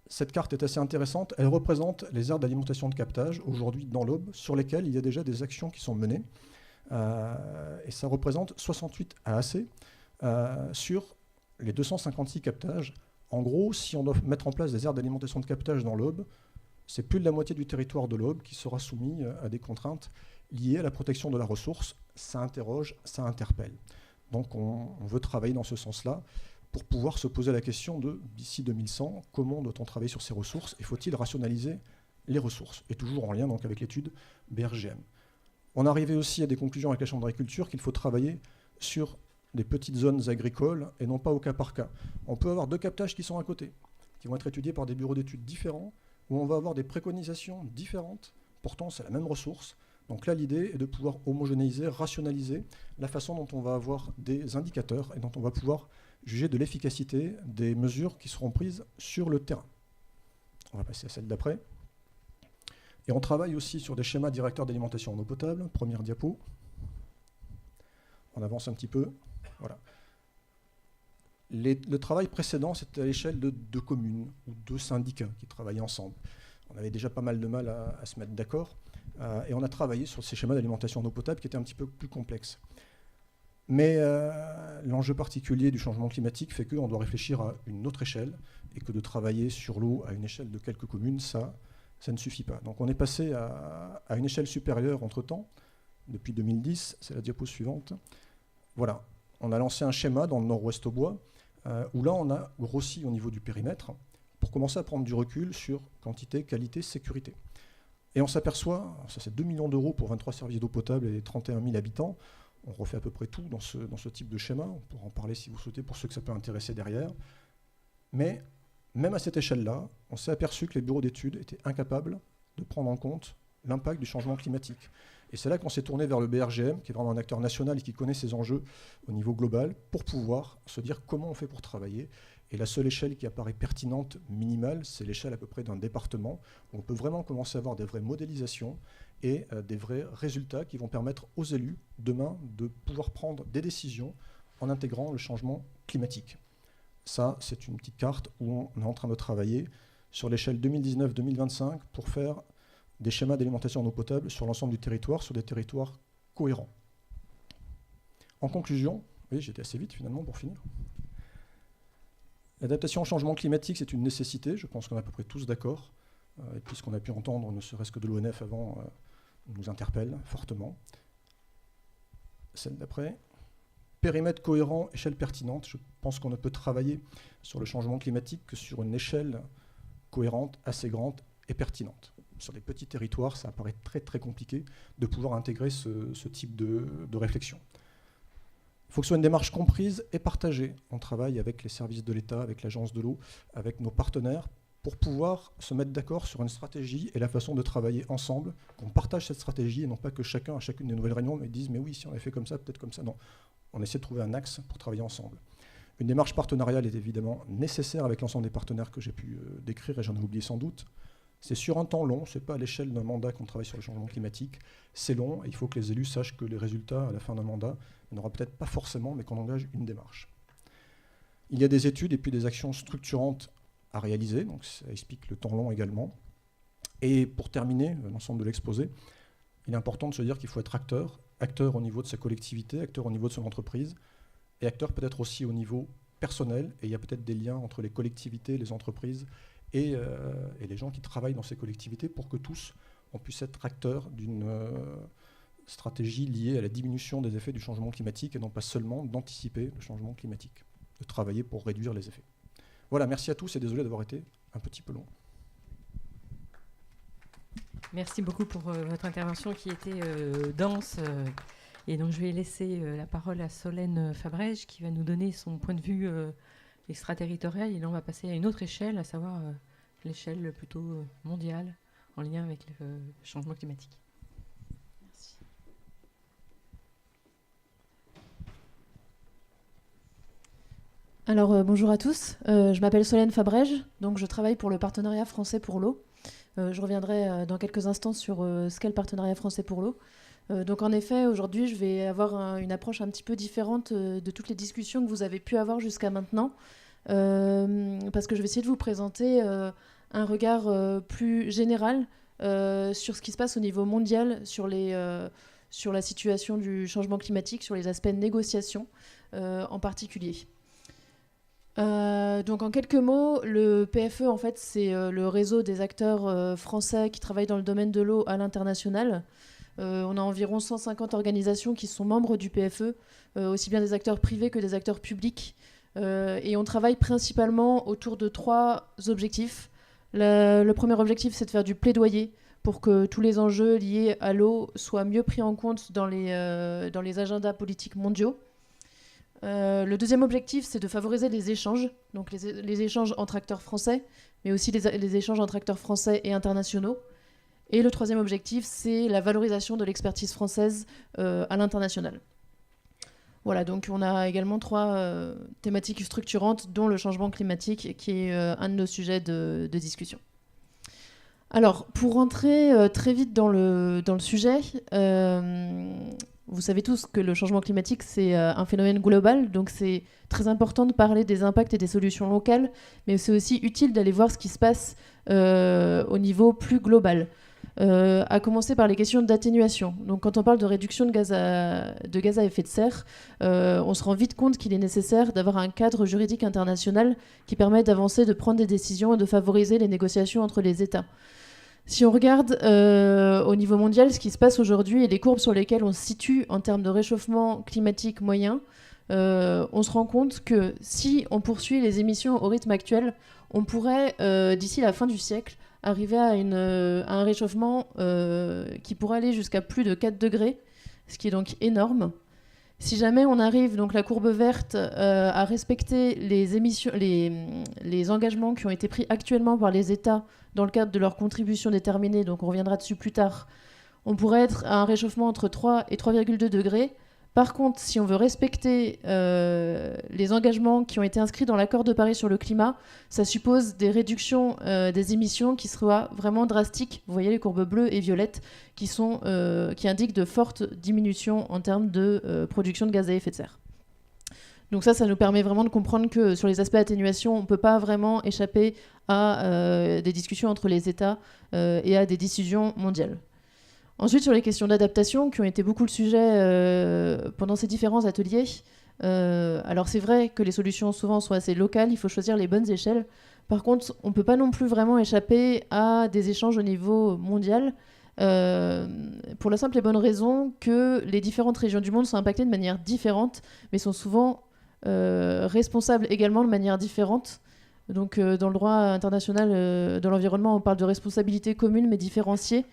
Cette carte est assez intéressante. Elle représente les aires d'alimentation de captage aujourd'hui dans l'Aube, sur lesquelles il y a déjà des actions qui sont menées. Et ça représente 68 AAC sur les 256 captages. En gros, si on doit mettre en place des aires d'alimentation de captage dans l'Aube, c'est plus de la moitié du territoire de l'Aube qui sera soumis à des contraintes liées à la protection de la ressource. Ça interroge, ça interpelle. Donc on veut travailler dans ce sens-là pour pouvoir se poser la question de, d'ici 2100, comment doit-on travailler sur ces ressources et faut-il rationaliser les ressources? Et toujours en lien donc, avec l'étude BRGM. On arrivait aussi à des conclusions avec la Chambre d'agriculture qu'il faut travailler sur des petites zones agricoles et non pas au cas par cas. On peut avoir 2 captages qui sont à côté, qui vont être étudiés par des bureaux d'études différents, où on va avoir des préconisations différentes, pourtant c'est la même ressource. Donc là, l'idée est de pouvoir homogénéiser, rationaliser la façon dont on va avoir des indicateurs et dont on va pouvoir juger de l'efficacité des mesures qui seront prises sur le terrain. On va passer à celle d'après. Et on travaille aussi sur des schémas directeurs d'alimentation en eau potable. Première diapo. On avance un petit peu. Voilà. Le travail précédent, c'était à l'échelle de 2 communes ou 2 syndicats qui travaillaient ensemble. On avait déjà pas mal de mal à se mettre d'accord. Et on a travaillé sur ces schémas d'alimentation en eau potable qui étaient un petit peu plus complexes. Mais l'enjeu particulier du changement climatique fait qu'on doit réfléchir à une autre échelle et que de travailler sur l'eau à une échelle de quelques communes, ça ne suffit pas. Donc on est passé à une échelle supérieure entre-temps, depuis 2010, c'est la diapo suivante. Voilà, on a lancé un schéma dans le nord-ouest au bois, où là on a grossi au niveau du périmètre pour commencer à prendre du recul sur quantité, qualité, sécurité. Et on s'aperçoit, ça c'est 2 millions d'euros pour 23 services d'eau potable et 31 000 habitants. On refait à peu près tout dans ce type de schéma. On pourra en parler si vous souhaitez pour ceux que ça peut intéresser derrière. Mais même à cette échelle-là, on s'est aperçu que les bureaux d'études étaient incapables de prendre en compte l'impact du changement climatique. Et c'est là qu'on s'est tourné vers le BRGM, qui est vraiment un acteur national et qui connaît ces enjeux au niveau global, pour pouvoir se dire comment on fait pour travailler. Et la seule échelle qui apparaît pertinente, minimale, c'est l'échelle à peu près d'un département, où on peut vraiment commencer à avoir des vraies modélisations et des vrais résultats qui vont permettre aux élus, demain, de pouvoir prendre des décisions en intégrant le changement climatique. Ça, c'est une petite carte où on est en train de travailler sur l'échelle 2019-2025 pour faire des schémas d'alimentation en eau potable sur l'ensemble du territoire, sur des territoires cohérents. En conclusion, oui, j'étais assez vite finalement pour finir. L'adaptation au changement climatique, c'est une nécessité, je pense qu'on est à peu près tous d'accord, et puis ce qu'on a pu entendre, ne serait-ce que de l'ONF avant, nous interpelle fortement. Celle d'après. Périmètre cohérent, échelle pertinente, je pense qu'on ne peut travailler sur le changement climatique que sur une échelle cohérente, assez grande et pertinente. Sur des petits territoires, ça apparaît très très compliqué de pouvoir intégrer ce type de réflexion. Il faut que ce soit une démarche comprise et partagée. On travaille avec les services de l'État, avec l'Agence de l'eau, avec nos partenaires, pour pouvoir se mettre d'accord sur une stratégie et la façon de travailler ensemble, qu'on partage cette stratégie et non pas que chacun, à chacune des nouvelles réunions, me dise « mais oui, si on avait fait comme ça, peut-être comme ça ». Non, on essaie de trouver un axe pour travailler ensemble. Une démarche partenariale est évidemment nécessaire avec l'ensemble des partenaires que j'ai pu décrire, et j'en ai oublié sans doute. C'est sur un temps long, ce n'est pas à l'échelle d'un mandat qu'on travaille sur le changement climatique. C'est long, et il faut que les élus sachent que les résultats à la fin d'un mandat n'aura peut-être pas forcément, mais qu'on engage une démarche. Il y a des études et puis des actions structurantes à réaliser, donc ça explique le temps long également. Et pour terminer l'ensemble de l'exposé, il est important de se dire qu'il faut être acteur, acteur au niveau de sa collectivité, acteur au niveau de son entreprise, et acteur peut-être aussi au niveau personnel, et il y a peut-être des liens entre les collectivités, les entreprises et les gens qui travaillent dans ces collectivités pour que tous, on puisse être acteurs d'une stratégie liée à la diminution des effets du changement climatique et non pas seulement d'anticiper le changement climatique, de travailler pour réduire les effets. Voilà, merci à tous et désolé d'avoir été un petit peu long. Merci beaucoup pour votre intervention qui était dense. Et donc je vais laisser la parole à Solène Fabrège qui va nous donner son point de vue extraterritorial. Et là, on va passer à une autre échelle, à savoir l'échelle plutôt mondiale en lien avec le changement climatique. Merci. Alors bonjour à tous, je m'appelle Solène Fabrège, donc je travaille pour le Partenariat français pour l'eau. Je reviendrai dans quelques instants sur ce qu'est le Partenariat français pour l'eau. Donc en effet, aujourd'hui, je vais avoir une approche un petit peu différente de toutes les discussions que vous avez pu avoir jusqu'à maintenant, parce que je vais essayer de vous présenter un regard plus général sur ce qui se passe au niveau mondial, sur la situation du changement climatique, sur les aspects de négociation en particulier. Donc en quelques mots, le PFE, en fait, c'est le réseau des acteurs français qui travaillent dans le domaine de l'eau à l'international. On a environ 150 organisations qui sont membres du PFE, aussi bien des acteurs privés que des acteurs publics. Et on travaille principalement autour de 3 objectifs. Le premier objectif, c'est de faire du plaidoyer pour que tous les enjeux liés à l'eau soient mieux pris en compte dans les agendas politiques mondiaux. Le deuxième objectif, c'est de favoriser les échanges, donc les échanges entre acteurs français, mais aussi les échanges entre acteurs français et internationaux. Et le troisième objectif, c'est la valorisation de l'expertise française à l'international. Voilà, donc on a également 3 thématiques structurantes, dont le changement climatique, qui est un de nos sujets de discussion. Alors, pour rentrer très vite dans le sujet, vous savez tous que le changement climatique, c'est un phénomène global, donc c'est très important de parler des impacts et des solutions locales, mais c'est aussi utile d'aller voir ce qui se passe au niveau plus global. À commencer par les questions d'atténuation. Donc, quand on parle de réduction de gaz à effet de serre, on se rend vite compte qu'il est nécessaire d'avoir un cadre juridique international qui permet d'avancer, de prendre des décisions et de favoriser les négociations entre les États. Si on regarde au niveau mondial ce qui se passe aujourd'hui et les courbes sur lesquelles on se situe en termes de réchauffement climatique moyen, on se rend compte que si on poursuit les émissions au rythme actuel, on pourrait, d'ici la fin du siècle, arriver à un réchauffement qui pourrait aller jusqu'à plus de 4 degrés, ce qui est donc énorme. Si jamais on arrive, donc la courbe verte, à respecter les engagements qui ont été pris actuellement par les États dans le cadre de leurs contributions déterminées, donc on reviendra dessus plus tard, on pourrait être à un réchauffement entre 3 et 3,2 degrés. Par contre, si on veut respecter les engagements qui ont été inscrits dans l'accord de Paris sur le climat, ça suppose des réductions des émissions qui seraient vraiment drastiques. Vous voyez les courbes bleues et violettes qui indiquent de fortes diminutions en termes de production de gaz à effet de serre. Donc ça nous permet vraiment de comprendre que sur les aspects d'atténuation, on ne peut pas vraiment échapper à des discussions entre les États et à des décisions mondiales. Ensuite, sur les questions d'adaptation, qui ont été beaucoup le sujet pendant ces différents ateliers, alors c'est vrai que les solutions souvent sont assez locales, il faut choisir les bonnes échelles. Par contre, on ne peut pas non plus vraiment échapper à des échanges au niveau mondial, pour la simple et bonne raison que les différentes régions du monde sont impactées de manière différente, mais sont souvent responsables également de manière différente. Donc dans le droit international de l'environnement, on parle de responsabilité commune mais différenciée,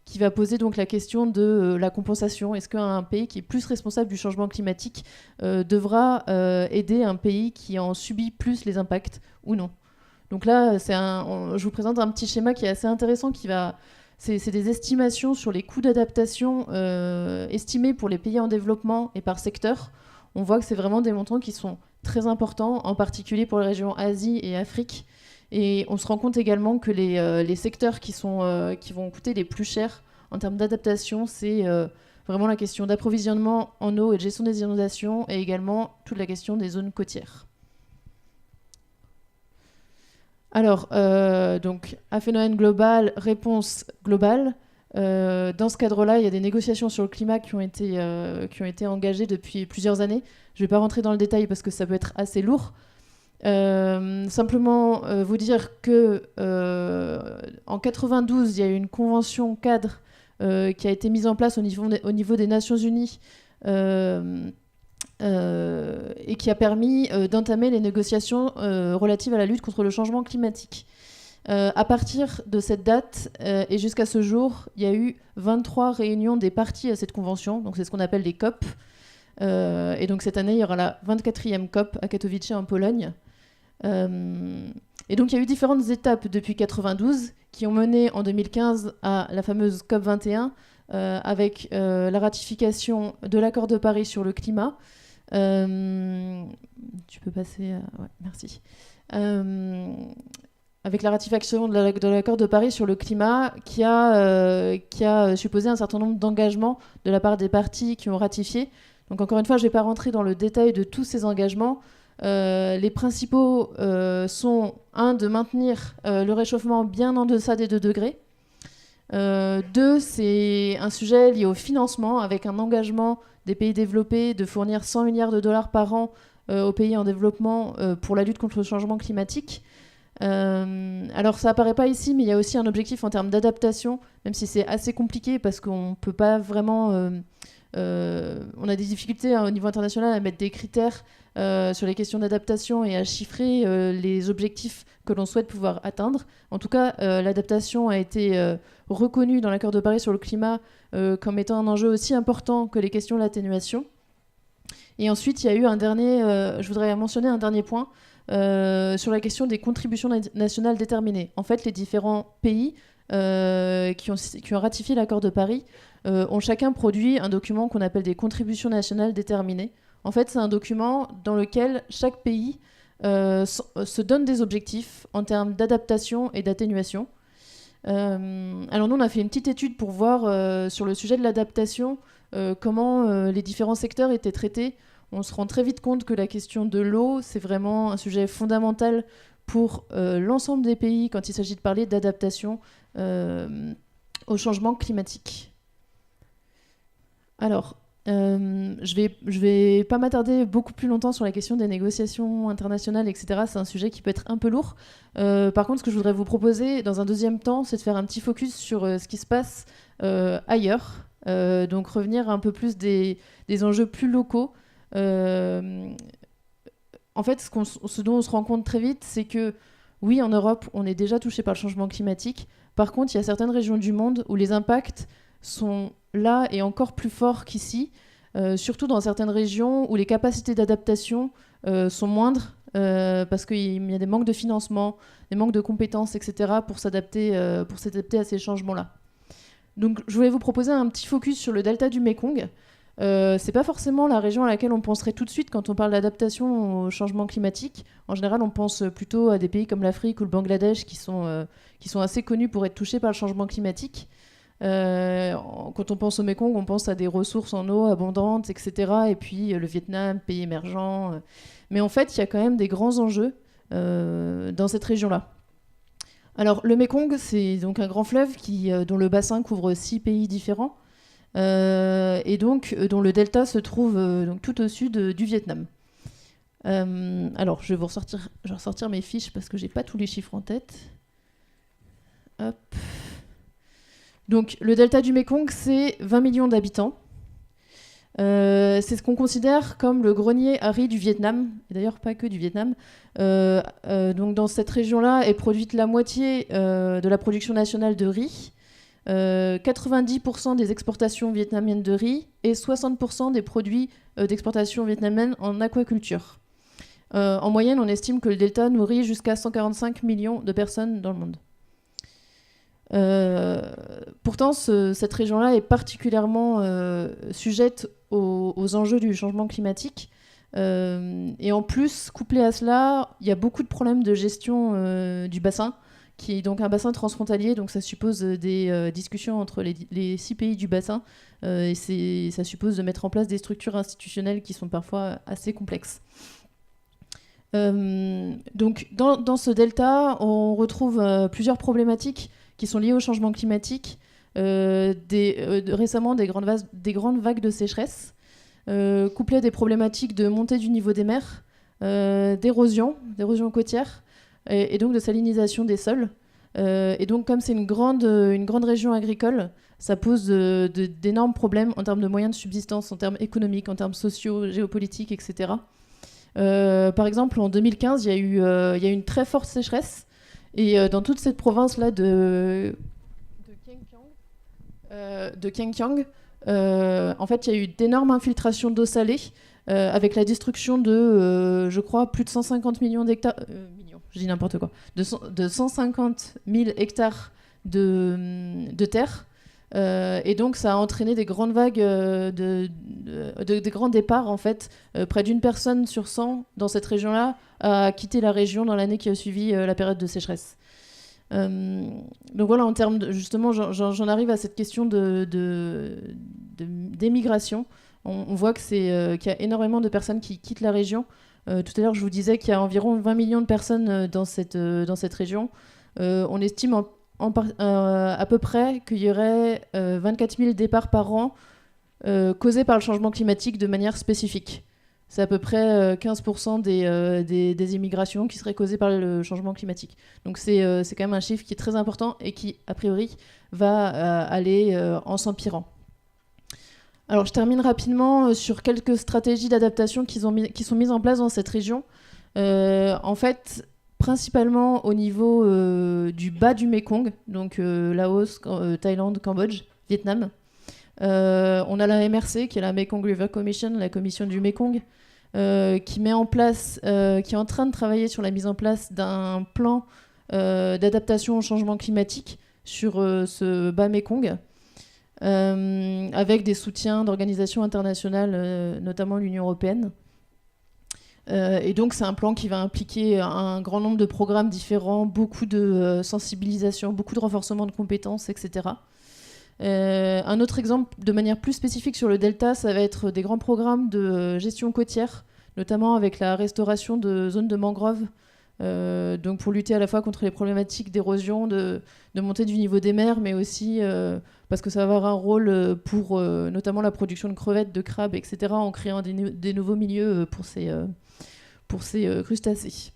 qui va poser donc la question de la compensation. Est-ce qu'un pays qui est plus responsable du changement climatique devra aider un pays qui en subit plus les impacts ou non? Donc là, je vous présente un petit schéma qui est assez intéressant, c'est des estimations sur les coûts d'adaptation estimés pour les pays en développement et par secteur. On voit que c'est vraiment des montants qui sont très importants, en particulier pour les régions Asie et Afrique. Et on se rend compte également que les secteurs qui vont coûter les plus chers en termes d'adaptation, c'est vraiment la question d'approvisionnement en eau et de gestion des inondations, et également toute la question des zones côtières. Alors, donc, à phénomène global, réponse globale. Dans ce cadre-là, il y a des négociations sur le climat qui ont été engagées depuis plusieurs années. Je ne vais pas rentrer dans le détail parce que ça peut être assez lourd. Simplement vous dire que en 92, il y a eu une convention cadre qui a été mise en place au niveau des Nations Unies et qui a permis d'entamer les négociations relatives à la lutte contre le changement climatique. À partir de cette date et jusqu'à ce jour, il y a eu 23 réunions des parties à cette convention, donc c'est ce qu'on appelle les COP. Et donc cette année, il y aura la 24e COP à Katowice en Pologne. Et donc il y a eu différentes étapes depuis 92 qui ont mené en 2015 à la fameuse COP21 avec la ratification de l'accord de Paris sur le climat. Tu peux passer ouais, merci. avec la ratification de l'accord de Paris sur le climat qui a supposé un certain nombre d'engagements de la part des parties qui ont ratifié. Donc encore une fois, je ne vais pas rentrer dans le détail de tous ces engagements. Les principaux sont, de maintenir le réchauffement bien en deçà des 2 degrés. 2, c'est un sujet lié au financement, avec un engagement des pays développés de fournir 100 milliards de dollars par an aux pays en développement pour la lutte contre le changement climatique. Alors ça apparaît pas ici, mais il y a aussi un objectif en termes d'adaptation, même si c'est assez compliqué parce qu'on peut pas vraiment... on a des difficultés au niveau international à mettre des critères sur les questions d'adaptation et à chiffrer les objectifs que l'on souhaite pouvoir atteindre. En tout cas, l'adaptation a été reconnue dans l'accord de Paris sur le climat comme étant un enjeu aussi important que les questions de l'atténuation. Et ensuite, il y a eu je voudrais mentionner un dernier point sur la question des contributions nationales déterminées. En fait, les différents pays qui ont ratifié l'accord de Paris ont chacun produit un document qu'on appelle des contributions nationales déterminées. En fait, c'est un document dans lequel chaque pays se donne des objectifs en termes d'adaptation et d'atténuation. Alors nous, on a fait une petite étude pour voir sur le sujet de l'adaptation comment les différents secteurs étaient traités. On se rend très vite compte que la question de l'eau, c'est vraiment un sujet fondamental pour l'ensemble des pays quand il s'agit de parler d'adaptation au changement climatique. Alors, je vais pas m'attarder beaucoup plus longtemps sur la question des négociations internationales, etc. C'est un sujet qui peut être un peu lourd. Par contre, ce que je voudrais vous proposer dans un deuxième temps, c'est de faire un petit focus sur ce qui se passe ailleurs. Donc revenir un peu plus des enjeux plus locaux. En fait, ce dont on se rend compte très vite, c'est que oui, en Europe, on est déjà touché par le changement climatique. Par contre, il y a certaines régions du monde où les impacts sont là et encore plus forts qu'ici, surtout dans certaines régions où les capacités d'adaptation sont moindres parce qu'il y a des manques de financement, des manques de compétences, etc. pour s'adapter à ces changements-là. Donc, je voulais vous proposer un petit focus sur le delta du Mékong. C'est pas forcément la région à laquelle on penserait tout de suite quand on parle d'adaptation au changement climatique. En général, on pense plutôt à des pays comme l'Afrique ou le Bangladesh qui sont assez connus pour être touchés par le changement climatique. Quand on pense au Mékong, on pense à des ressources en eau abondantes, etc. Et puis le Vietnam, pays émergent. Mais en fait, il y a quand même des grands enjeux dans cette région-là. Alors, le Mékong, c'est donc un grand fleuve dont le bassin couvre 6 pays différents. Et donc dont le delta se trouve donc tout au sud du Vietnam. Alors, je vais ressortir mes fiches parce que j'ai pas tous les chiffres en tête. Hop. Donc, le delta du Mékong, c'est 20 millions d'habitants. C'est ce qu'on considère comme le grenier à riz du Vietnam, et d'ailleurs pas que du Vietnam. Donc, dans cette région-là est produite la moitié de la production nationale de riz. 90% des exportations vietnamiennes de riz et 60% des produits d'exportation vietnamienne en aquaculture. En moyenne, on estime que le delta nourrit jusqu'à 145 millions de personnes dans le monde. Pourtant, cette région-là est particulièrement sujette aux enjeux du changement climatique. Et en plus, couplé à cela, il y a beaucoup de problèmes de gestion du bassin, qui est donc un bassin transfrontalier, donc ça suppose des discussions entre les 6 pays du bassin, et ça suppose de mettre en place des structures institutionnelles qui sont parfois assez complexes. Donc dans ce delta, on retrouve plusieurs problématiques qui sont liées au changement climatique, récemment des grandes vagues de sécheresse, couplées à des problématiques de montée du niveau des mers, d'érosion côtière, et donc de salinisation des sols. Et donc, comme c'est une grande région agricole, ça pose d'énormes problèmes en termes de moyens de subsistance, en termes économiques, en termes sociaux, géopolitiques, etc. Par exemple, en 2015, il y a eu une très forte sécheresse. Et dans toute cette province-là de Kiang, en fait, il y a eu d'énormes infiltrations d'eau salée avec la destruction de, je crois, plus de 150 millions d'hectares... je dis n'importe quoi, de 150 000 hectares de terre. Et donc, ça a entraîné des grandes vagues, des grands départs, en fait. Près d'une personne sur 100 dans cette région-là a quitté la région dans l'année qui a suivi la période de sécheresse. Donc voilà, en termes de, justement, j'en arrive à cette question d'émigration. On voit qu'il y a énormément de personnes qui quittent la région. Tout à l'heure, je vous disais qu'il y a environ 20 millions de personnes dans cette région. On estime à peu près qu'il y aurait 24 000 départs par an causés par le changement climatique de manière spécifique. C'est à peu près 15% des immigrations qui seraient causées par le changement climatique. Donc c'est quand même un chiffre qui est très important et qui, a priori, va aller en s'empirant. Alors je termine rapidement sur quelques stratégies d'adaptation qui sont mises en place dans cette région. En fait, principalement au niveau du bas du Mékong, donc Laos, Thaïlande, Cambodge, Vietnam. On a la MRC, qui est la Mekong River Commission, la commission du Mékong, qui met en place, qui est en train de travailler sur la mise en place d'un plan d'adaptation au changement climatique sur ce bas Mékong, avec des soutiens d'organisations internationales, notamment l'Union européenne. Et donc c'est un plan qui va impliquer un grand nombre de programmes différents, beaucoup de sensibilisation, beaucoup de renforcement de compétences, etc. Un autre exemple de manière plus spécifique sur le delta, ça va être des grands programmes de gestion côtière, notamment avec la restauration de zones de mangroves, donc pour lutter à la fois contre les problématiques d'érosion, de montée du niveau des mers, mais aussi parce que ça va avoir un rôle pour notamment la production de crevettes, de crabes, etc., en créant des nouveaux milieux pour ces crustacés.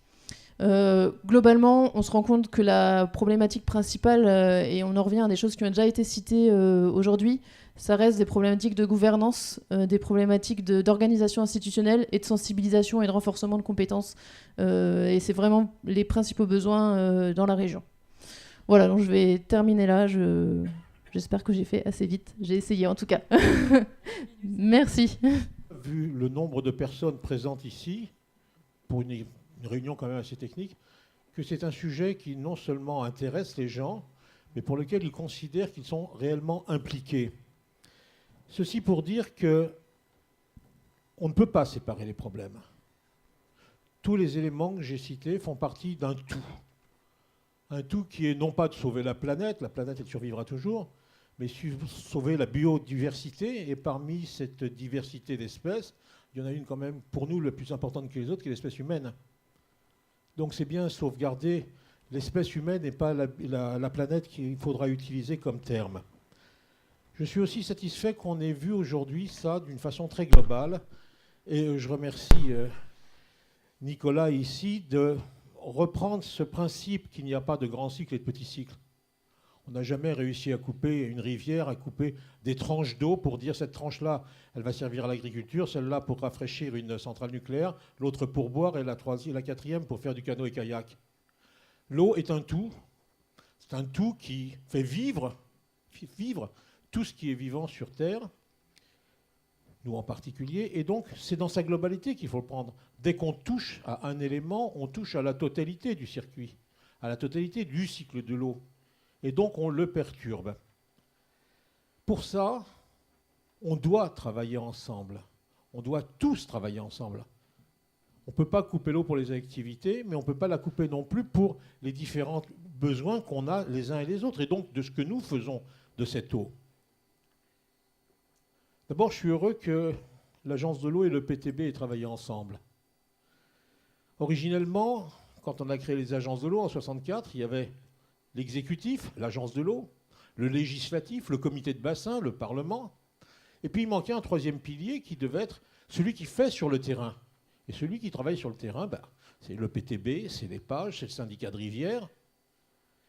Globalement, on se rend compte que la problématique principale, et on en revient à des choses qui ont déjà été citées aujourd'hui, ça reste des problématiques de gouvernance, des problématiques d'organisation institutionnelle et de sensibilisation et de renforcement de compétences. Et c'est vraiment les principaux besoins dans la région. Voilà, donc je vais terminer là. J'espère que j'ai fait assez vite. J'ai essayé en tout cas. Merci. Vu le nombre de personnes présentes ici, pour une réunion quand même assez technique, que c'est un sujet qui non seulement intéresse les gens, mais pour lequel ils considèrent qu'ils sont réellement impliqués. Ceci pour dire qu'on ne peut pas séparer les problèmes. Tous les éléments que j'ai cités font partie d'un tout. Un tout qui est non pas de sauver la planète elle survivra toujours, mais sauver la biodiversité. Et parmi cette diversité d'espèces, il y en a une quand même, pour nous, la plus importante que les autres, qui est l'espèce humaine. Donc c'est bien sauvegarder l'espèce humaine et pas la planète qu'il faudra utiliser comme terme. Je suis aussi satisfait qu'on ait vu aujourd'hui ça d'une façon très globale. Et je remercie Nicolas ici de reprendre ce principe qu'il n'y a pas de grands cycles et de petits cycles. On n'a jamais réussi à couper une rivière, à couper des tranches d'eau pour dire cette tranche-là, elle va servir à l'agriculture, celle-là pour rafraîchir une centrale nucléaire, l'autre pour boire et la quatrième pour faire du canot et kayak. L'eau est un tout. C'est un tout qui fait vivre tout ce qui est vivant sur Terre, nous en particulier, et donc c'est dans sa globalité qu'il faut le prendre. Dès qu'on touche à un élément, on touche à la totalité du circuit, à la totalité du cycle de l'eau. Et donc on le perturbe. Pour ça, on doit travailler ensemble. On doit tous travailler ensemble. On ne peut pas couper l'eau pour les activités, mais on ne peut pas la couper non plus pour les différents besoins qu'on a les uns et les autres, et donc de ce que nous faisons de cette eau. D'abord, je suis heureux que l'Agence de l'eau et le PTB aient travaillé ensemble. Originellement, quand on a créé les agences de l'eau en 1964, il y avait l'exécutif, l'Agence de l'eau, le législatif, le comité de bassin, le Parlement. Et puis il manquait un troisième pilier qui devait être celui qui fait sur le terrain. Et celui qui travaille sur le terrain, c'est le PTB, c'est les pages, c'est le syndicat de rivière.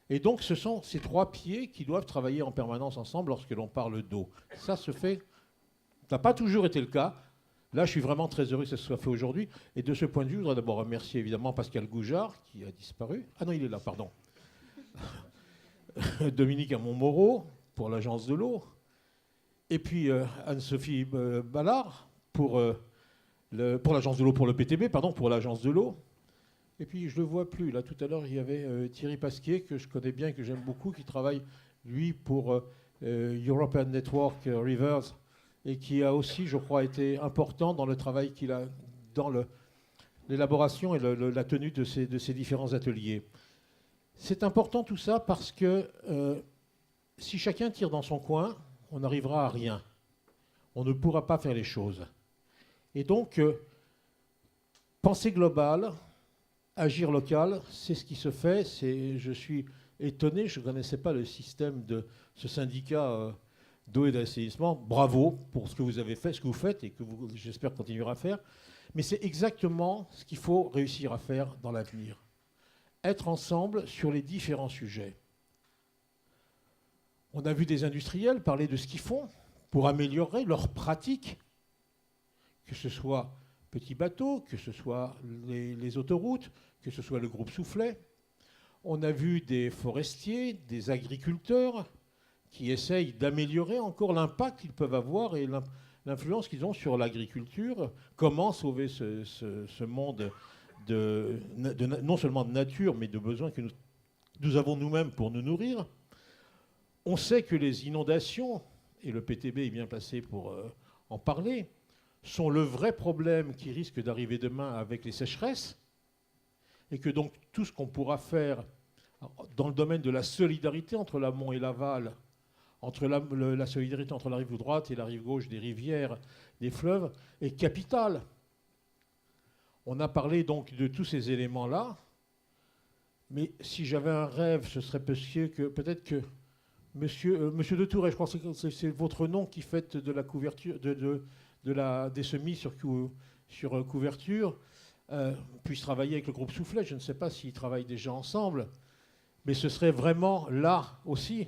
Et donc ce sont ces trois pieds qui doivent travailler en permanence ensemble lorsque l'on parle d'eau. Ça se fait, ça n'a pas toujours été le cas. Là, je suis vraiment très heureux que ça soit fait aujourd'hui. Et de ce point de vue, je voudrais d'abord remercier évidemment Pascal Goujard, qui a disparu. Ah non, il est là, pardon. Dominique Hamon-Moreau, pour l'Agence de l'eau. Et puis Anne-Sophie Ballard, pour l'Agence de l'eau, pour le PTB, pardon, pour l'Agence de l'eau. Et puis, je ne le vois plus. Là, tout à l'heure, il y avait Thierry Pasquier, que je connais bien, que j'aime beaucoup, qui travaille, lui, pour European Network Rivers, et qui a aussi, je crois, été important dans le travail qu'il a, dans l'élaboration et la tenue de ces différents ateliers. C'est important tout ça parce que si chacun tire dans son coin, on n'arrivera à rien. On ne pourra pas faire les choses. Et donc, penser global, agir local, c'est ce qui se fait. Je suis étonné, je ne connaissais pas le système de ce syndicat d'eau et d'assainissement. Bravo pour ce que vous avez fait, ce que vous faites et que j'espère continuer à faire. Mais c'est exactement ce qu'il faut réussir à faire dans l'avenir. Être ensemble sur les différents sujets. On a vu des industriels parler de ce qu'ils font pour améliorer leurs pratiques, que ce soit petits bateaux, que ce soit les autoroutes, que ce soit le groupe Soufflet. On a vu des forestiers, des agriculteurs qui essayent d'améliorer encore l'impact qu'ils peuvent avoir et l'influence qu'ils ont sur l'agriculture. Comment sauver ce monde non seulement de nature, mais de besoins que nous avons nous-mêmes pour nous nourrir. On sait que les inondations, et le PTB est bien placé pour en parler, sont le vrai problème qui risque d'arriver demain avec les sécheresses, et que donc tout ce qu'on pourra faire dans le domaine de la solidarité entre l'amont et l'aval, entre la solidarité entre la rive droite et la rive gauche des rivières, des fleuves, est capital. On a parlé donc de tous ces éléments-là, mais si j'avais un rêve, ce serait peut-être que Monsieur de Touret, je crois que c'est votre nom qui fait de la couverture, des semis sur couverture, puisse travailler avec le groupe Soufflet. Je ne sais pas s'ils travaillent déjà ensemble, mais ce serait vraiment là aussi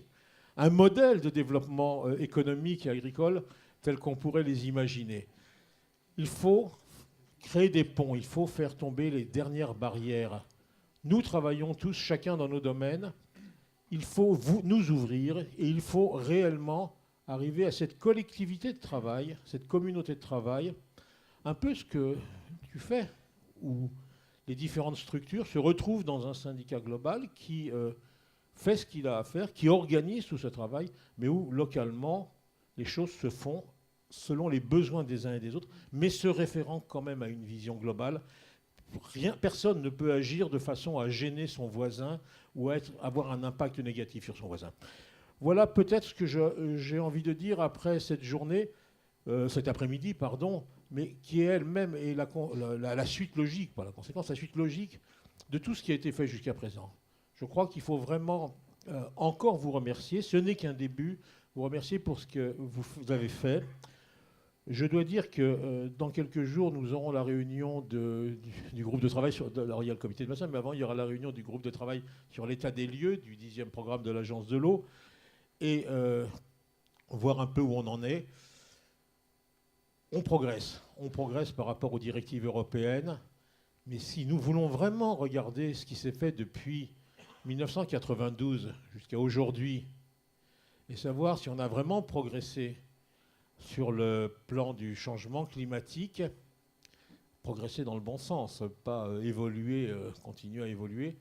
un modèle de développement économique et agricole tel qu'on pourrait les imaginer. Il faut créer des ponts, il faut faire tomber les dernières barrières. Nous travaillons tous, chacun dans nos domaines. Il faut nous ouvrir et il faut réellement arriver à cette collectivité de travail, cette communauté de travail, un peu ce que tu fais, où les différentes structures se retrouvent dans un syndicat global qui fait ce qu'il a à faire, qui organise tout ce travail, mais où localement les choses se font selon les besoins des uns et des autres, mais se référant quand même à une vision globale. Personne ne peut agir de façon à gêner son voisin ou à avoir un impact négatif sur son voisin. Voilà peut-être ce que j'ai envie de dire après cette journée, cet après-midi, pardon, mais qui est elle-même est la suite logique, pas la conséquence, la suite logique de tout ce qui a été fait jusqu'à présent. Je crois qu'il faut vraiment encore vous remercier. Ce n'est qu'un début. Vous remercier pour ce que vous avez fait. Je dois dire que dans quelques jours, nous aurons la réunion du groupe de travail. Alors, il y a le comité de bassin, mais avant, il y aura la réunion du groupe de travail sur l'état des lieux du 10e programme de l'Agence de l'eau et voir un peu où on en est. On progresse par rapport aux directives européennes, mais si nous voulons vraiment regarder ce qui s'est fait depuis 1992 jusqu'à aujourd'hui et savoir si on a vraiment progressé sur le plan du changement climatique, progresser dans le bon sens, pas évoluer, continuer à évoluer,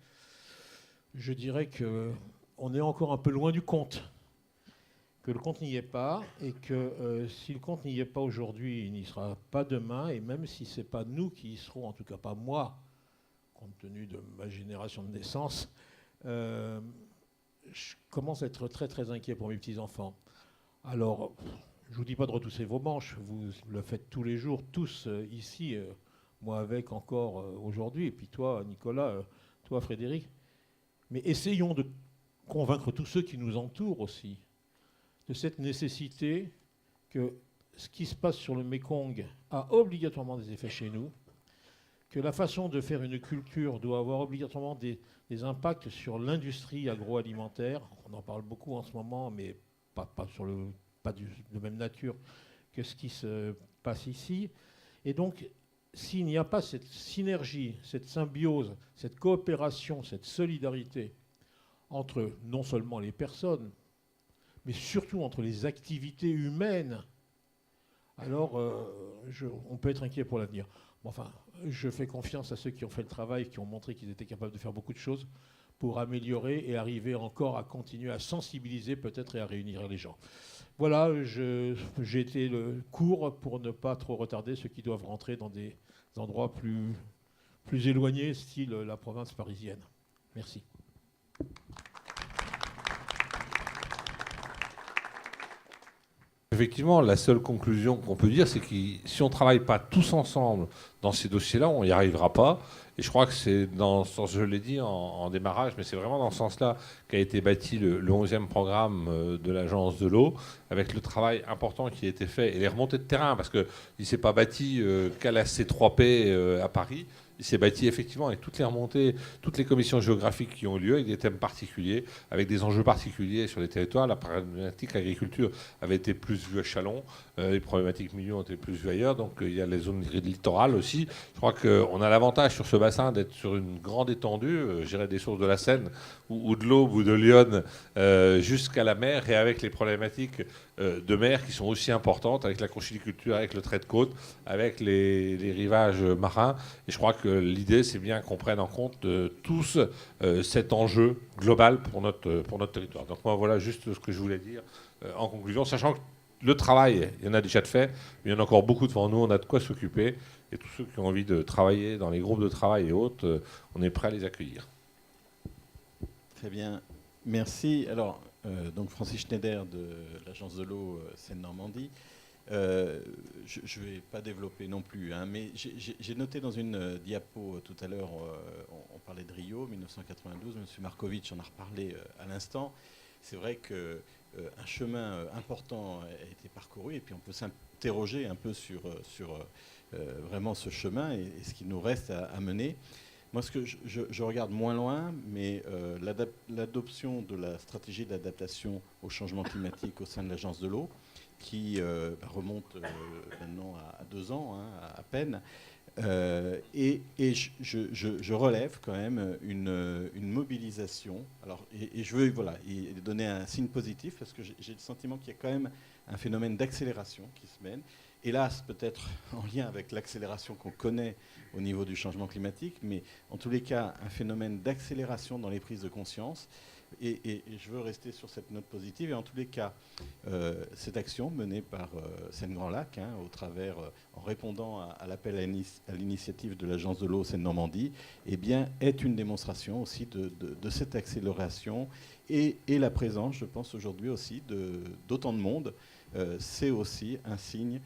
je dirais qu'on est encore un peu loin du compte, que le compte n'y est pas, et que si le compte n'y est pas aujourd'hui, il n'y sera pas demain, et même si ce n'est pas nous qui y serons, en tout cas pas moi, compte tenu de ma génération de naissance, je commence à être très très inquiet pour mes petits-enfants. Alors, je ne vous dis pas de retrousser vos manches, vous le faites tous les jours, tous ici, moi avec encore aujourd'hui, et puis toi, Nicolas, toi, Frédéric. Mais essayons de convaincre tous ceux qui nous entourent aussi de cette nécessité que ce qui se passe sur le Mékong a obligatoirement des effets chez nous, que la façon de faire une culture doit avoir obligatoirement des impacts sur l'industrie agroalimentaire. On en parle beaucoup en ce moment, mais pas de même nature que ce qui se passe ici. Et donc, s'il n'y a pas cette synergie, cette symbiose, cette coopération, cette solidarité entre non seulement les personnes, mais surtout entre les activités humaines, alors on peut être inquiet pour l'avenir. Enfin, je fais confiance à ceux qui ont fait le travail, qui ont montré qu'ils étaient capables de faire beaucoup de choses pour améliorer et arriver encore à continuer à sensibiliser peut-être et à réunir les gens. Voilà, j'ai été court pour ne pas trop retarder ceux qui doivent rentrer dans des endroits plus éloignés, style la province parisienne. Merci. effectivement, la seule conclusion qu'on peut dire, c'est que si on ne travaille pas tous ensemble dans ces dossiers-là, on n'y arrivera pas. Et je crois que c'est dans ce sens, je l'ai dit en démarrage, mais c'est vraiment dans ce sens-là qu'a été bâti le 11e programme de l'Agence de l'eau, avec le travail important qui a été fait et les remontées de terrain, parce qu'il ne s'est pas bâti qu'à la C3P à Paris. Il s'est bâti effectivement avec toutes les remontées, toutes les commissions géographiques qui ont eu lieu, avec des thèmes particuliers, avec des enjeux particuliers sur les territoires. La problématique agriculture avait été plus vue à Châlons, les problématiques milieu ont été plus vues ailleurs, donc il y a les zones littorales aussi. Je crois qu'on a l'avantage sur ce bassin d'être sur une grande étendue, je dirais des sources de la Seine ou de l'Aube ou de l'Yonne jusqu'à la mer, et avec les problématiques de mer qui sont aussi importantes, avec la conchyliculture, avec le trait de côte, avec les rivages marins. Et je crois que l'idée, c'est bien qu'on prenne en compte tous cet enjeu global pour notre territoire. Donc moi, voilà juste ce que je voulais dire en conclusion, sachant que le travail, il y en a déjà de fait, mais il y en a encore beaucoup devant nous, on a de quoi s'occuper. Et tous ceux qui ont envie de travailler dans les groupes de travail et autres, on est prêt à les accueillir. Très bien, merci. Alors, donc Francis Schneider de l'Agence de l'eau Seine-Normandie. Je ne vais pas développer non plus, hein, mais j'ai noté dans une diapo tout à l'heure, on parlait de Rio, 1992, M. Markovitch en a reparlé à l'instant. C'est vrai qu'un chemin important a été parcouru, et puis on peut s'interroger un peu sur vraiment ce chemin et ce qu'il nous reste à mener. Moi, ce que je regarde moins loin, mais l'adoption de la stratégie d'adaptation au changement climatique au sein de l'Agence de l'eau, qui remonte maintenant à 2 ans, hein, à peine, et je relève quand même une mobilisation. Alors, et je veux donner un signe positif, parce que j'ai le sentiment qu'il y a quand même un phénomène d'accélération qui se mène. Hélas, peut-être en lien avec l'accélération qu'on connaît au niveau du changement climatique, mais en tous les cas, un phénomène d'accélération dans les prises de conscience. Et je veux rester sur cette note positive. Et en tous les cas, cette action menée par Seine-Grand-Lac, hein, en répondant à l'appel à l'initiative de l'Agence de l'eau Seine-Normandie, eh bien, est une démonstration aussi de cette accélération et la présence, je pense aujourd'hui aussi, d'autant de monde. C'est aussi un signe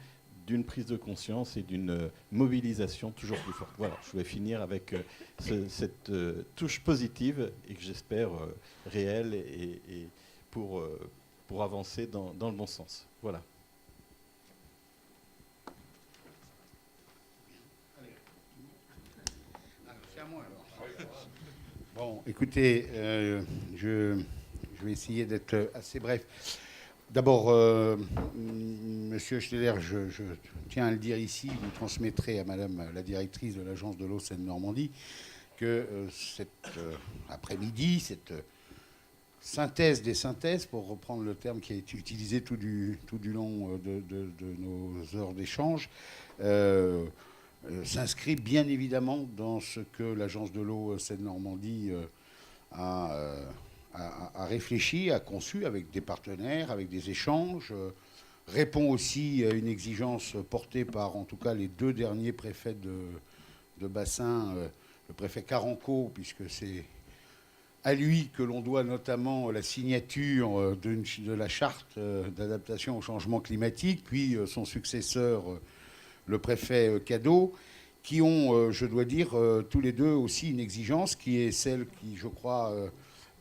d'une prise de conscience et d'une mobilisation toujours plus forte. Voilà, je voulais finir avec cette touche positive, et que j'espère réelle, et pour avancer dans le bon sens. Voilà. C'est à moi alors. Bon, écoutez, je vais essayer d'être assez bref. D'abord, Monsieur Schneider, je tiens à le dire ici, vous transmettrez à Madame la directrice de l'Agence de l'eau Seine-Normandie que cet après-midi, cette synthèse des synthèses, pour reprendre le terme qui a été utilisé tout du long de nos heures d'échange, s'inscrit bien évidemment dans ce que l'Agence de l'eau Seine-Normandie a réfléchi, a conçu avec des partenaires, avec des échanges, répond aussi à une exigence portée par en tout cas les 2 derniers préfets de bassin, le préfet Carenco, puisque c'est à lui que l'on doit notamment la signature de la charte d'adaptation au changement climatique, puis son successeur, le préfet Cadot, qui ont, je dois dire, tous les 2 aussi une exigence qui est celle qui, je crois,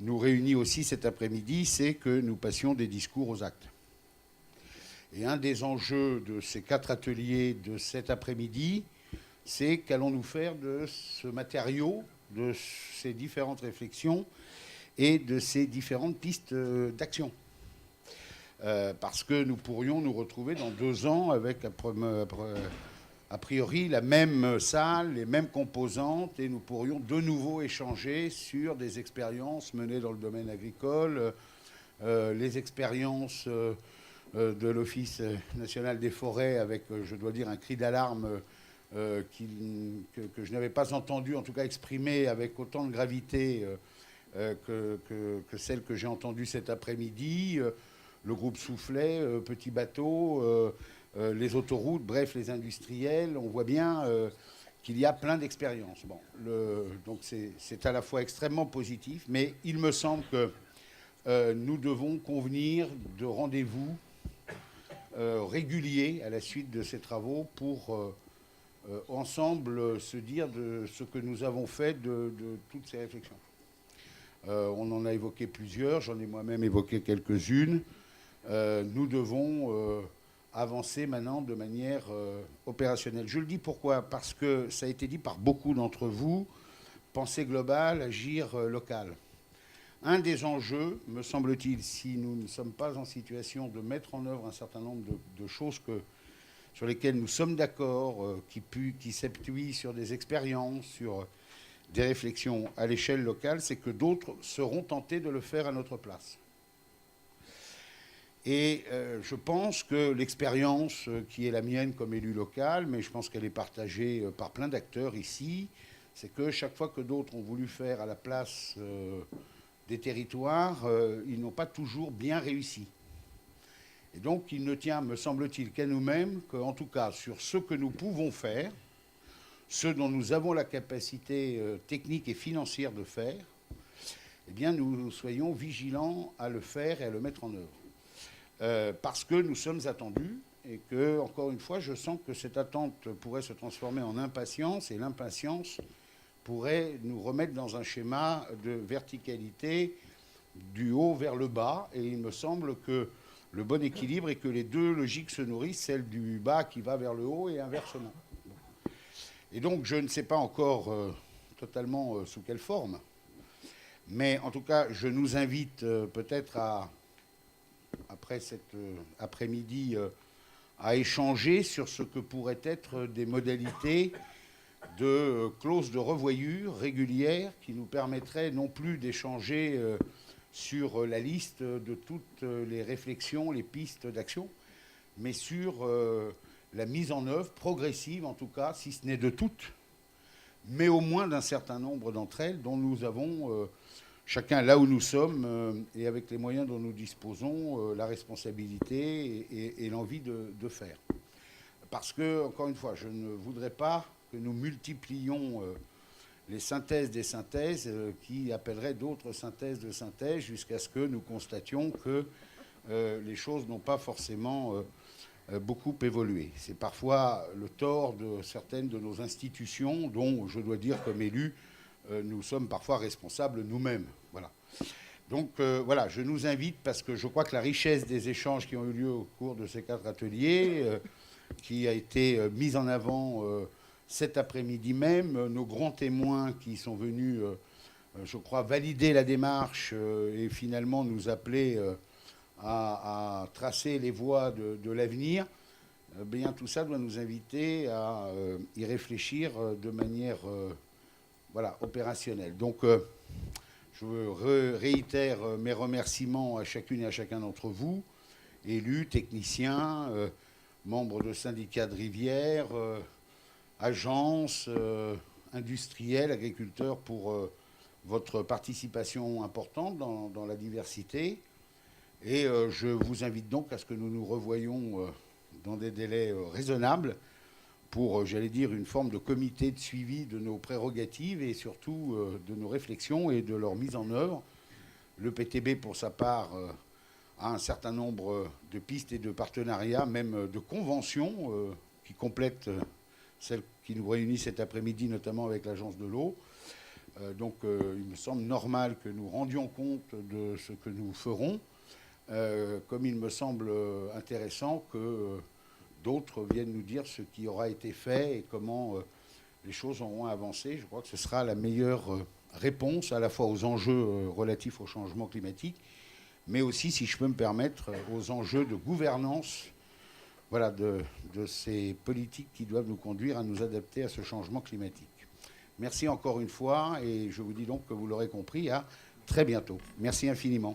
nous réunit aussi cet après-midi, c'est que nous passions des discours aux actes. Et un des enjeux de ces 4 ateliers de cet après-midi, c'est qu'allons-nous faire de ce matériau, de ces différentes réflexions et de ces différentes pistes d'action. Parce que nous pourrions nous retrouver dans 2 ans avec a priori la même salle, les mêmes composantes, et nous pourrions de nouveau échanger sur des expériences menées dans le domaine agricole, les expériences de l'Office national des forêts, avec, je dois dire, un cri d'alarme que je n'avais pas entendu, en tout cas exprimé avec autant de gravité que celle que j'ai entendue cet après-midi. Le groupe Soufflet, Petit Bateau, les autoroutes, bref, les industriels, on voit bien qu'il y a plein d'expériences. Bon, donc c'est à la fois extrêmement positif, mais il me semble que nous devons convenir de rendez-vous régulier à la suite de ces travaux pour ensemble se dire de ce que nous avons fait de toutes ces réflexions. On en a évoqué plusieurs, j'en ai moi-même évoqué quelques-unes. Nous devons avancer maintenant de manière opérationnelle. Je le dis pourquoi? Parce que ça a été dit par beaucoup d'entre vous, penser global, agir local. Un des enjeux, me semble-t-il, si nous ne sommes pas en situation de mettre en œuvre un certain nombre de choses sur lesquelles nous sommes d'accord, qui s'appuient sur des expériences, sur des réflexions à l'échelle locale, c'est que d'autres seront tentés de le faire à notre place. Et je pense que l'expérience qui est la mienne comme élu local, mais je pense qu'elle est partagée par plein d'acteurs ici, c'est que chaque fois que d'autres ont voulu faire à la place des territoires, ils n'ont pas toujours bien réussi. Et donc il ne tient, me semble-t-il, qu'à nous-mêmes, qu'en tout cas sur ce que nous pouvons faire, ce dont nous avons la capacité technique et financière de faire, eh bien nous soyons vigilants à le faire et à le mettre en œuvre. Parce que nous sommes attendus et que, encore une fois, je sens que cette attente pourrait se transformer en impatience et l'impatience pourrait nous remettre dans un schéma de verticalité du haut vers le bas. Et il me semble que le bon équilibre est que les deux logiques se nourrissent, celle du bas qui va vers le haut et inversement. Et donc, je ne sais pas encore totalement sous quelle forme, mais en tout cas, je nous invite peut-être après cet après-midi à échanger sur ce que pourraient être des modalités de clauses de revoyure régulières qui nous permettraient non plus d'échanger sur la liste de toutes les réflexions, les pistes d'action, mais sur la mise en œuvre progressive, en tout cas, si ce n'est de toutes, mais au moins d'un certain nombre d'entre elles dont nous avons, chacun là où nous sommes et avec les moyens dont nous disposons, la responsabilité et l'envie de faire. Parce que, encore une fois, je ne voudrais pas que nous multiplions les synthèses des synthèses qui appelleraient d'autres synthèses de synthèses jusqu'à ce que nous constations que les choses n'ont pas forcément beaucoup évolué. C'est parfois le tort de certaines de nos institutions dont, je dois dire, comme élu, nous sommes parfois responsables nous-mêmes. Voilà. Donc voilà, je nous invite, parce que je crois que la richesse des échanges qui ont eu lieu au cours de ces 4 ateliers, qui a été mise en avant cet après-midi même, nos grands témoins qui sont venus, je crois, valider la démarche et finalement nous appeler à tracer les voies de l'avenir, bien tout ça doit nous inviter à y réfléchir de manière voilà, opérationnelle. Donc je réitère mes remerciements à chacune et à chacun d'entre vous, élus, techniciens, membres de syndicats de rivière, agences, industriels, agriculteurs, pour votre participation importante dans la diversité. Et je vous invite donc à ce que nous nous revoyions dans des délais raisonnables pour, j'allais dire, une forme de comité de suivi de nos prérogatives et surtout de nos réflexions et de leur mise en œuvre. Le PTB, pour sa part, a un certain nombre de pistes et de partenariats, même de conventions qui complètent celles qui nous réunissent cet après-midi, notamment avec l'Agence de l'eau. Donc il me semble normal que nous rendions compte de ce que nous ferons, comme il me semble intéressant que d'autres viennent nous dire ce qui aura été fait et comment les choses auront avancé. Je crois que ce sera la meilleure réponse à la fois aux enjeux relatifs au changement climatique, mais aussi, si je peux me permettre, aux enjeux de gouvernance, voilà, de ces politiques qui doivent nous conduire à nous adapter à ce changement climatique. Merci encore une fois, et je vous dis donc que vous l'aurez compris, à très bientôt. Merci infiniment.